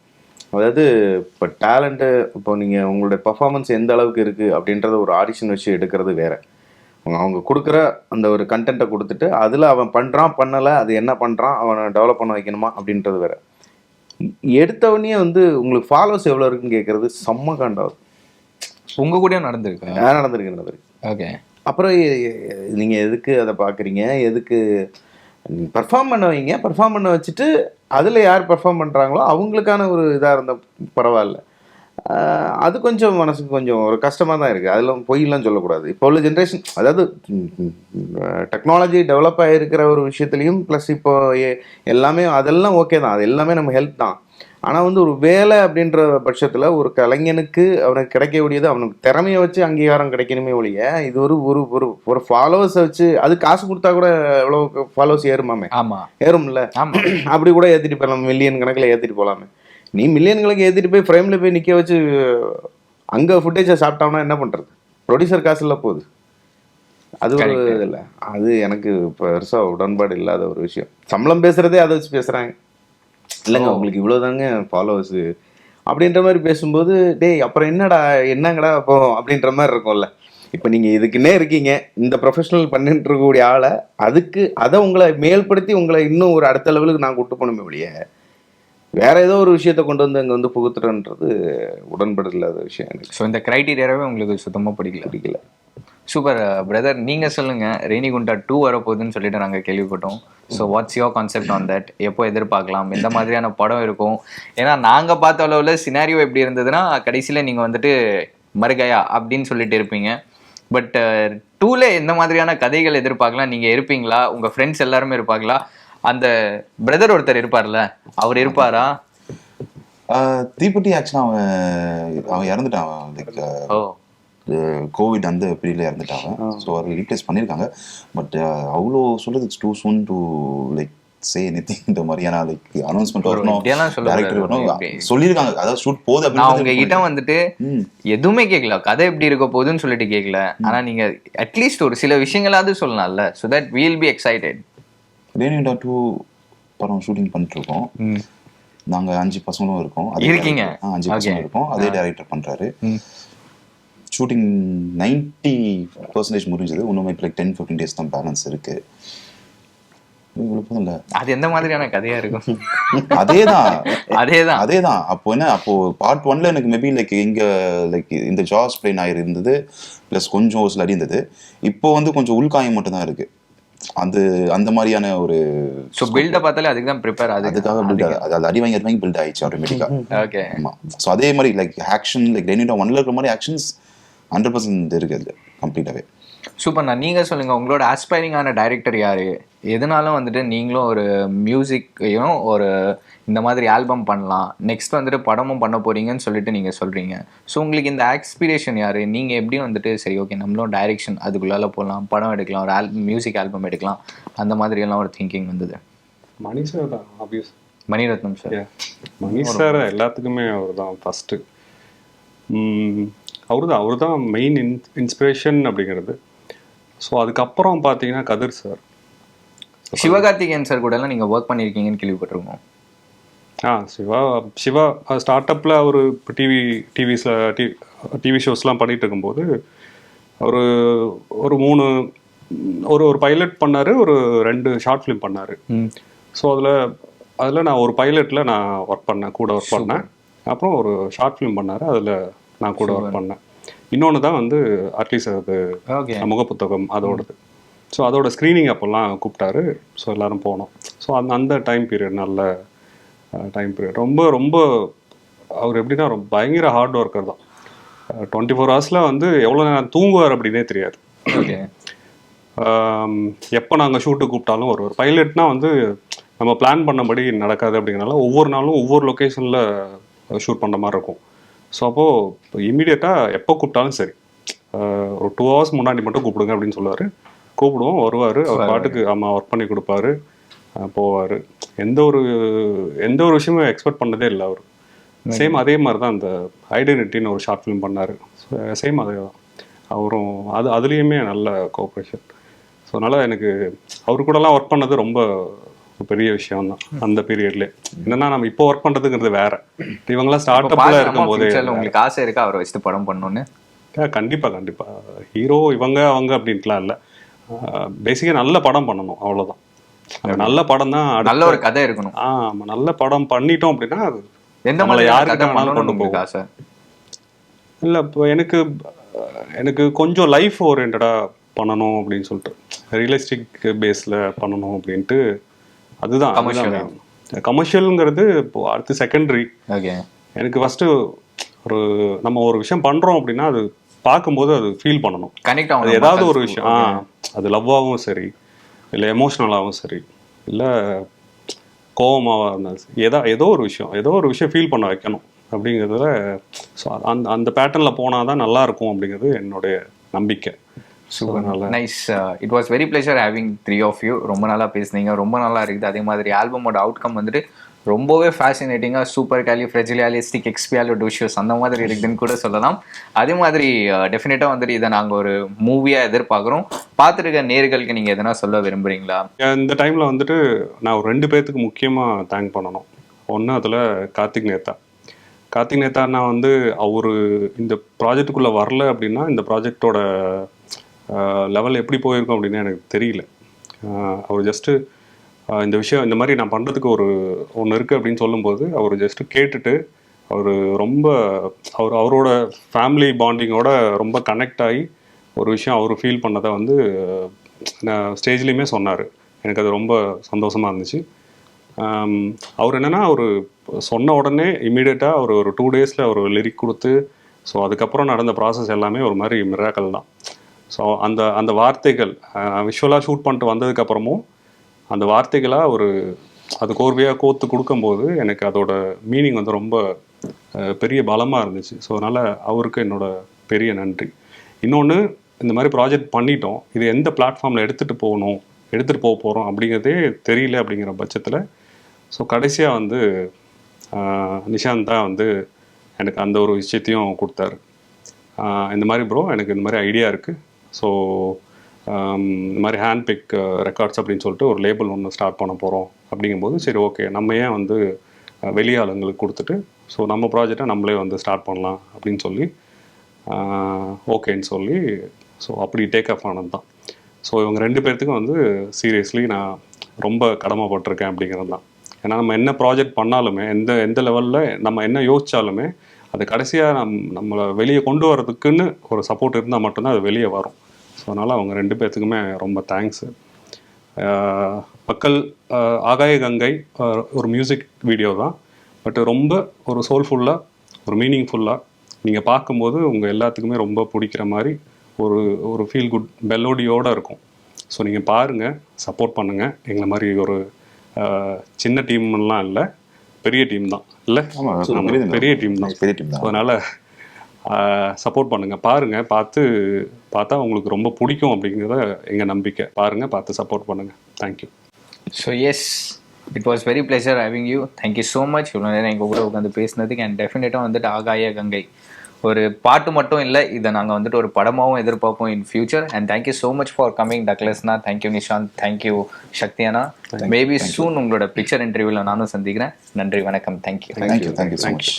அதாவது இப்போ டேலண்ட்டு, இப்போ நீங்கள் உங்களுடைய பர்ஃபார்மன்ஸ் எந்த அளவுக்கு இருக்குது அப்படின்றத ஒரு ஆடிஷன் வச்சு எடுக்கிறது வேறு. அவங்க கொடுக்குற அந்த ஒரு கண்டென்ட்டை கொடுத்துட்டு அதில் அவன் பண்ணுறான் பண்ணலை, அது என்ன பண்ணுறான், அவனை டெவலப் பண்ண வைக்கணுமா அப்படின்றது வேறு. எடுத்தவொடனே வந்து உங்களுக்கு ஃபாலோவர்ஸ் எவ்வளோ இருக்குன்னு கேட்குறது செம்ம காண்டாவது. உங்கள் கூட நடந்திருக்கு? நடந்திருக்கு. ஓகே. அப்புறம் நீங்கள் எதுக்கு அதை பார்க்குறீங்க, எதுக்கு பர்ஃபார்ம் பண்ண வைங்க, பர்ஃபார்ம் பண்ண வச்சுட்டு அதில் யார் பர்ஃபார்ம் பண்ணுறாங்களோ அவங்களுக்கான ஒரு இதாக இருந்தால் பரவாயில்ல. அது கொஞ்சம் மனசுக்கு கொஞ்சம் ஒரு கஷ்டமாக தான் இருக்குது. அதில் பொய்யெல்லாம் சொல்லக்கூடாது. இப்போ உள்ள ஜென்ரேஷன், அதாவது டெக்னாலஜி டெவலப் ஆகிருக்கிற ஒரு விஷயத்துலையும் ப்ளஸ் இப்போ எல்லாமே அதெல்லாம் ஓகே தான், அது எல்லாமே நம்ம ஹெல்ப் தான். ஆனால் வந்து ஒரு வேலை அப்படின்ற பட்சத்தில் ஒரு கலைஞனுக்கு அவனுக்கு கிடைக்கக்கூடியது அவனுக்கு திறமையை வச்சு அங்கீகாரம் கிடைக்கணுமே ஒழிய இது ஒரு ஒரு ஒரு ஒரு ஃபாலோவர்ஸை வச்சு அது காசு கொடுத்தா கூட எவ்வளோ ஃபாலோவர்ஸ் ஏறுமாமே? ஆமாம், ஏறும்ல. அப்படி கூட ஏற்றிட்டு போகலாம், மில்லியன் கணக்கில் ஏற்றிட்டு போகலாமே. நீ மில்லியன் கணக்கு ஏற்றிட்டு போய் ஃப்ரேமில் போய் நிற்க வச்சு அங்கே ஃபுட்டேஜை சாப்பிட்டோம்னா என்ன பண்ணுறது? ப்ரொடியூசர் காசு இல்லை போகுது. அது ஒரு இல்லை, அது எனக்கு பெருசாக உடன்பாடு இல்லாத ஒரு விஷயம். சம்பளம் பேசுகிறதே அதை வச்சு பேசுகிறாங்க. இல்லைங்க உங்களுக்கு இவ்வளோதாங்க ஃபாலோவர்ஸு அப்படின்ற மாதிரி பேசும்போது டேய் அப்புறம் என்னங்கடா அப்போ அப்படின்ற மாதிரி இருக்கும்ல. இப்போ நீங்கள் இதுக்குன்னே இருக்கீங்க, இந்த ப்ரொஃபஷனல் பண்ணிட்டு இருக்கக்கூடிய ஆளை அதை உங்களை மேல்படுத்தி உங்களை இன்னும் ஒரு அடுத்த லெவலுக்கு நான் கூட்டு போகணுமே ஒழிய வேற ஏதோ ஒரு விஷயத்தை கொண்டு வந்து அங்கே வந்து புகுத்துறன்றது உடன்பட இல்லாத விஷயம் எனக்கு. ஸோ இந்த கிரைட்டீரியாவே உங்களுக்கு சுத்தமாக பிடிக்கல. Super brother. நீங்கள் சொல்லுங்கள், ரேணிகுண்டா 2 வரப்போகுதுன்னு சொல்லிட்டு நாங்கள் கேள்விப்பட்டோம். So what's your concept on that? எப்போ எதிர்பார்க்கலாம்? எந்த மாதிரியான படம் இருக்கும்? ஏன்னா நாங்கள் பார்த்த அளவில் சினாரியோ எப்படி இருந்ததுன்னா கடைசியில் நீங்கள் வந்துட்டு மறுகையா அப்படின்னு சொல்லிட்டு இருப்பீங்க. பட் 2ல எந்த மாதிரியான கதைகள் எதிர்பார்க்கலாம்? நீங்கள் இருப்பீங்களா? உங்கள் ஃப்ரெண்ட்ஸ் எல்லாருமே இருப்பாங்களா? அந்த பிரதர் ஒருத்தர் இருப்பார்ல, அவர் இருப்பாரா? தீப்பெட்டி ஆக்சுவலாக அவன் இறந்துட்டான். கோவிட் அந்த பீரியட்ல இறந்துட்டாங்க. ஸோ அதை ரீப்ளேஸ் பண்ணியிருக்காங்க. பட் அவ்வளோ சொல்றது it's two soon to like say anything. இந்த மாதிரியான லைக் அனௌன்ஸ்மெண்ட் வரணும், டைரக்டர் வரணும் சொல்லியிருக்காங்க. அதாவது ஷூட் போகுது அப்படின்னு உங்ககிட்ட வந்துட்டு எதுவுமே கேட்கல, கதை எப்படி இருக்க போகுதுன்னு சொல்லிட்டு கேட்கல. ஆனா நீங்க அட்லீஸ்ட் ஒரு சில விஷயங்களாவது சொல்லலாம்ல, so that will be excited. Renigunta 2 படம் ஷூட்டிங் பண்ணிட்டு இருக்கோம். நாங்கள் 5 பசங்களும் இருக்கோம். இருக்கீங்க? 5 பசங்களும் இருக்கோம். அதே டைரக்டர் பண்றாரு. ஷூட்டிங் 90% முடிஞ்சது. இன்னும் லைக் 10-15 days தான் பேலன்ஸ் இருக்கு. இவ்வளோ போதும் இல்லை. அது எந்த மாதிரியான கதையா இருக்கும்? அதேதான் அதேதான். அப்போ என்ன, அப்போ பார்ட் 1ல எனக்கு மேபி லைக் இங்கே லைக் இந்த ஜாஸ் பிளேன் ஆகிருந்தது, ப்ளஸ் கொஞ்சம் ஒரு சில அடி இருந்தது. இப்போ வந்து கொஞ்சம் உள்காயம் மட்டும்தான் இருக்கு. அது அந்த மாதிரியான ஒரு பில்ட பார்த்தாலே அதுக்கு தான் ப்ரிப்பேர், அதுக்காக பில்ட் அது அடி வாங்கி பில்ட் ஆயிடுச்சு ஆட்டோமேட்டிக்கா. ஓகே. ஆமா. ஸோ அதே மாதிரி லைக் ஆக்ஷன் லைக் டெனிட்டா 1ல இருக்கிற மாதிரி ஆக்ஷன்ஸ் 100% இருக்கு அது கம்ப்ளீட்டாவே. சூப்பர்ண்ணா. நீங்கள் சொல்லுங்கள், உங்களோட ஆஸ்பைரிங்கான டைரக்டர் யார்? எதனாலும் வந்துட்டு நீங்களும் ஒரு மியூசிக்கையும் ஒரு இந்த மாதிரி ஆல்பம் பண்ணலாம், நெக்ஸ்ட் வந்துட்டு படமும் பண்ண போகிறீங்கன்னு சொல்லிட்டு நீங்கள் சொல்கிறீங்க. ஸோ உங்களுக்கு இந்த ஆக்ஸ்பிரேஷன் யார்? நீங்கள் எப்படி வந்துட்டு சரி ஓகே நம்மளும் டைரெக்ஷன் அதுக்குள்ளால போகலாம், படம் எடுக்கலாம், ஒரு மியூசிக் ஆல்பம் எடுக்கலாம், அந்த மாதிரியெல்லாம் ஒரு திங்கிங் வந்தது? மணி சார் தான் ஆப்வியஸ். மணிரத்னம் சார். மணி சார் எல்லாத்துக்குமே அவர் தான் ஃபஸ்ட்டு. அவர் தான் மெயின் இன்ஸ்பிரேஷன் அப்படிங்கிறது. ஸோ அதுக்கப்புறம் பார்த்தீங்கன்னா கதிர் சார், சிவகார்த்திகேயன் சார் கூட எல்லாம் நீங்கள் ஒர்க் பண்ணியிருக்கீங்கன்னு கேள்விப்பட்டிருக்கோம். சிவா ஸ்டார்ட் அப்பில் அவர் இப்போ டிவி ஷோஸ்லாம் பண்ணிகிட்டு இருக்கும்போது அவர் ஒரு 3 ஒரு பைலட் பண்ணார், ஒரு 2 ஷார்ட் ஃபிலிம் பண்ணார். ஸோ அதில் நான் ஒரு பைலட்டில் நான் கூட ஒர்க் பண்ணேன். அப்புறம் ஒரு ஷார்ட் ஃபிலிம் பண்ணார், அதில் நான் கூட ஒர்க் பண்ணேன். இன்னொன்று தான் வந்து அட்லீஸ்ட் அது முகப்புத்தகம் அதோடது. ஸோ அதோட ஸ்க்ரீனிங் அப்போல்லாம் கூப்பிட்டாரு. ஸோ எல்லோரும் போனோம். ஸோ அந்த டைம் பீரியட் நல்ல டைம் பீரியட். ரொம்ப ரொம்ப அவர் எப்படின்னா ரொம்ப பயங்கர ஹார்ட் ஒர்க்கர் தான். 24 ஹவர்ஸில் வந்து எவ்வளோ நேரம் தூங்குவார் அப்படின்னே தெரியாது. ஓகே. எப்போ நாங்கள் ஷூட்டு கூப்பிட்டாலும் ஒரு பைலட்னா வந்து நம்ம பிளான் பண்ணபடி நடக்காது அப்படிங்கிறனால ஒவ்வொரு நாளும் ஒவ்வொரு லொக்கேஷனில் ஷூட் பண்ணுற மாதிரி இருக்கும். ஸோ அப்போது இமீடியட்டாக எப்போ கூப்பிட்டாலும் சரி ஒரு 2 ஹவர்ஸ் முன்னாடி மட்டும் கூப்பிடுங்க அப்படின்னு சொல்லுவார். கூப்பிடுவோம், வருவார், அவர் பாட்டுக்கு ஒர்க் பண்ணி கொடுப்பாரு, போவார். எந்த ஒரு விஷயமும் எக்ஸ்பெக்ட் பண்ணதே இல்லை அவர். சேம் அதே மாதிரி தான் அந்த ஐடென்டிட்டின்னு ஒரு ஷார்ட் ஃபிலிம் பண்ணார். சேம் அதே தான் அவரும். அதுலேயுமே நல்ல கோஆப்ரேஷன். ஸோ அதனால் எனக்கு அவர் கூடலாம் ஒர்க் பண்ணது ரொம்ப பெரிய விஷயம் தான் அந்த பீரியட்ல. என்னன்னா நம்ம இப்போ ஒர்க் பண்றதுங்கிறது வேற. இவங்கெல்லாம் ஸ்டார்ட் அப்ல இருக்கும்போது உங்களுக்கு ஆசை இருக்கா அவரை வச்சுட்டு படம் பண்ணணும்னு? கண்டிப்பா ஹீரோ அவங்க அப்படின்ட்டுலாம் இல்லை. பேசிக்காக நல்ல படம் பண்ணணும், அவ்வளோதான். நல்ல படம் தான், நல்ல ஒரு கதை இருக்கணும். நல்ல படம் பண்ணிட்டோம் அப்படின்னா அது எந்த மாதிரி யாருக்கு கொண்டு போக ஆசை இல்லை. இப்போ எனக்கு கொஞ்சம் லைஃப் ஓரியன்டா பண்ணணும் அப்படின்னு சொல்லிட்டு, ரியலிஸ்டிக் பேஸில் பண்ணணும் அப்படின்ட்டு. அதுதான் கமர்ஷியல்ங்கிறது இப்போ அடுத்து செகண்டரி. ஓகே. எனக்கு ஃபர்ஸ்ட் நம்ம ஒரு விஷயம் பண்றோம் அப்படின்னா அது பார்க்கும்போது அது ஃபீல் பண்ணணும், கனெக்ட் ஆகும். ஏதாவது ஒரு விஷயம் அது லவ்வாகவும் சரி, இல்லை எமோஷ்னலாகவும் சரி, இல்லை கோபமாக இருந்தாலும் சரி, ஏதோ ஒரு விஷயம் ஃபீல் பண்ண வைக்கணும் அப்படிங்கிறதுல. ஸோ அந்த பேட்டர்னில் போனால் தான் நல்லா இருக்கும் அப்படிங்கிறது என்னுடைய நம்பிக்கை. Nice. It was very pleasure having 3 of you. ரொம்ப நல்லா பேசுனீங்க, ரொம்ப நல்லா இருக்குது. அதே மாதிரி ஆல்பமோட அவுட்கம் வந்துட்டு ரொம்பவே ஃபேசினேட்டிங்காக சூப்பர் கேலிஃப்ரெஜிலிஸ்டிக் எக்ஸ்பியாலிடோஷியஸ் அந்த மாதிரி இருக்குதுன்னு கூட சொல்லலாம். அதே மாதிரி டெஃபினட்டாக வந்துட்டு இதை நாங்கள் ஒரு மூவியாக எதிர்பார்க்குறோம். பார்த்துருக்க நேர்களுக்கு நீங்கள் எதனா சொல்ல விரும்புகிறீங்களா? இந்த டைமில் வந்துட்டு நான் ஒரு 2 பேர்த்துக்கு முக்கியமாக தேங்க் பண்ணணும். ஒன்று அதில் கார்த்திக் நேத்தான்னா வந்து அவர் இந்த ப்ராஜெக்டுக்குள்ளே வரல அப்படின்னா இந்த ப்ராஜெக்டோட லெவல் எப்படி போயிருக்கும் அப்படின்னு எனக்கு தெரியல. அவர் ஜஸ்ட்டு இந்த விஷயம் இந்த மாதிரி நான் பண்ணுறதுக்கு ஒன்று இருக்குது அப்படின்னு சொல்லும்போது அவர் ஜஸ்ட்டு கேட்டுட்டு அவரோட ஃபேமிலி பாண்டிங்கோட ரொம்ப கனெக்ட் ஆகி ஒரு விஷயம் அவர் ஃபீல் பண்ணதை வந்து நான் ஸ்டேஜ்லேயுமே சொன்னார். எனக்கு அது ரொம்ப சந்தோஷமாக இருந்துச்சு. அவர் என்னென்னா அவர் சொன்ன உடனே இமீடியட்டாக ஒரு 2 days ஒரு லிரிக் கொடுத்து, ஸோ அதுக்கப்புறம் நடந்த ப்ராசஸ் எல்லாமே ஒரு மாதிரி மிராக்கல் தான். ஸோ அந்த வார்த்தைகள் விஷுவலாக ஷூட் பண்ணிட்டு வந்ததுக்கப்புறமும் அந்த வார்த்தைகளாக அது கோர்வையாக கோர்த்து கொடுக்கும்போது எனக்கு அதோட மீனிங் வந்து ரொம்ப பெரிய பலமாக இருந்துச்சு. ஸோ அதனால் அவருக்கு என்னோட பெரிய நன்றி. இன்னொன்று, இந்த மாதிரி ப்ராஜெக்ட் பண்ணிட்டோம், இது எந்த பிளாட்ஃபார்மில் எடுத்துகிட்டு போக போகிறோம் அப்படிங்கிறதே தெரியல அப்படிங்கிற பட்சத்தில் ஸோ கடைசியாக வந்து நிஷாந்த் தான் வந்து எனக்கு அந்த ஒரு விஷயத்தையும் கொடுத்தாரு. இந்த மாதிரி ப்ரோ எனக்கு இந்த மாதிரி ஐடியா இருக்குது, ஸோ இந்த மாதிரி ஹேண்ட் பிக் ரெக்கார்ட்ஸ் அப்படின்னு சொல்லிட்டு ஒரு லேபிள் ஒன்று ஸ்டார்ட் பண்ண போகிறோம் அப்படிங்கும்போது சரி ஓகே நம்ம ஏன் வந்து வெளியாளுங்களுக்கு கொடுத்துட்டு ஸோ நம்ம ப்ராஜெக்டை நம்மளே வந்து ஸ்டார்ட் பண்ணலாம் அப்படின்னு சொல்லி ஓகேன்னு சொல்லி ஸோ அப்படி டேக் ஆஃப் ஆனது தான். ஸோ இவங்க 2 பேர்த்துக்கும் வந்து சீரியஸ்லி நான் ரொம்ப கடமைப்பட்டிருக்கேன் அப்படிங்கிறது தான். ஏன்னா நம்ம என்ன ப்ராஜெக்ட் பண்ணாலுமே, எந்த லெவலில் நம்ம என்ன யோசித்தாலுமே, அது கடைசியாக நம்மளை வெளியே கொண்டு வரதுக்குன்னு ஒரு சப்போர்ட் இருந்தால் மட்டும்தான் அது வெளியே வரும். ஸோ அதனால் அவங்க 2 பேர்த்துக்குமே ரொம்ப தேங்க்ஸு. மக்கள் ஆகாய கங்கை ஒரு மியூசிக் வீடியோ தான், பட் ரொம்ப ஒரு சோல்ஃபுல்லாக, ஒரு மீனிங்ஃபுல்லாக நீங்கள் பார்க்கும்போது உங்கள் எல்லாத்துக்குமே ரொம்ப பிடிக்கிற மாதிரி ஒரு ஃபீல் குட் மெலோடியோடு இருக்கும். ஸோ நீங்கள் பாருங்கள், சப்போர்ட் பண்ணுங்கள். எங்களை மாதிரி ஒரு சின்ன டீம்லாம் இல்லை, பெரிய டீம் தான் இல்லை, பெரிய டீம் தான். அதனால் சப்போர்ட் பண்ணுங்கள், பாருங்கள், பார்த்தா உங்களுக்கு ரொம்ப பிடிக்கும் அப்படிங்கிறத எங்கள் நம்பிக்கை. பாருங்கள், பார்த்து சப்போர்ட் பண்ணுங்கள். Thank you. So yes, it was very pleasure having you. Thank you so much இவ்வளோ நேரம் எங்கள் கூட உட்காந்து பேசினதுக்கு. அண்ட் டெஃபினட்டாக வந்துட்டு ஆகாய கங்கை ஒரு பாட்டு மட்டும் இல்லை, இதை நாங்கள் வந்துட்டு ஒரு படமாகவும் எதிர்பார்ப்போம் in future. And thank you so much for coming டக்ளஸ்னா. தேங்க்யூ நிஷாந்த், தேங்க்யூ சக்தியானா. மேபி சூன் உங்களோட பிக்சர் இன்டர்வியூவில் நானும் சந்திக்கிறேன். நன்றி, வணக்கம். தேங்க்யூ. Thank you so much.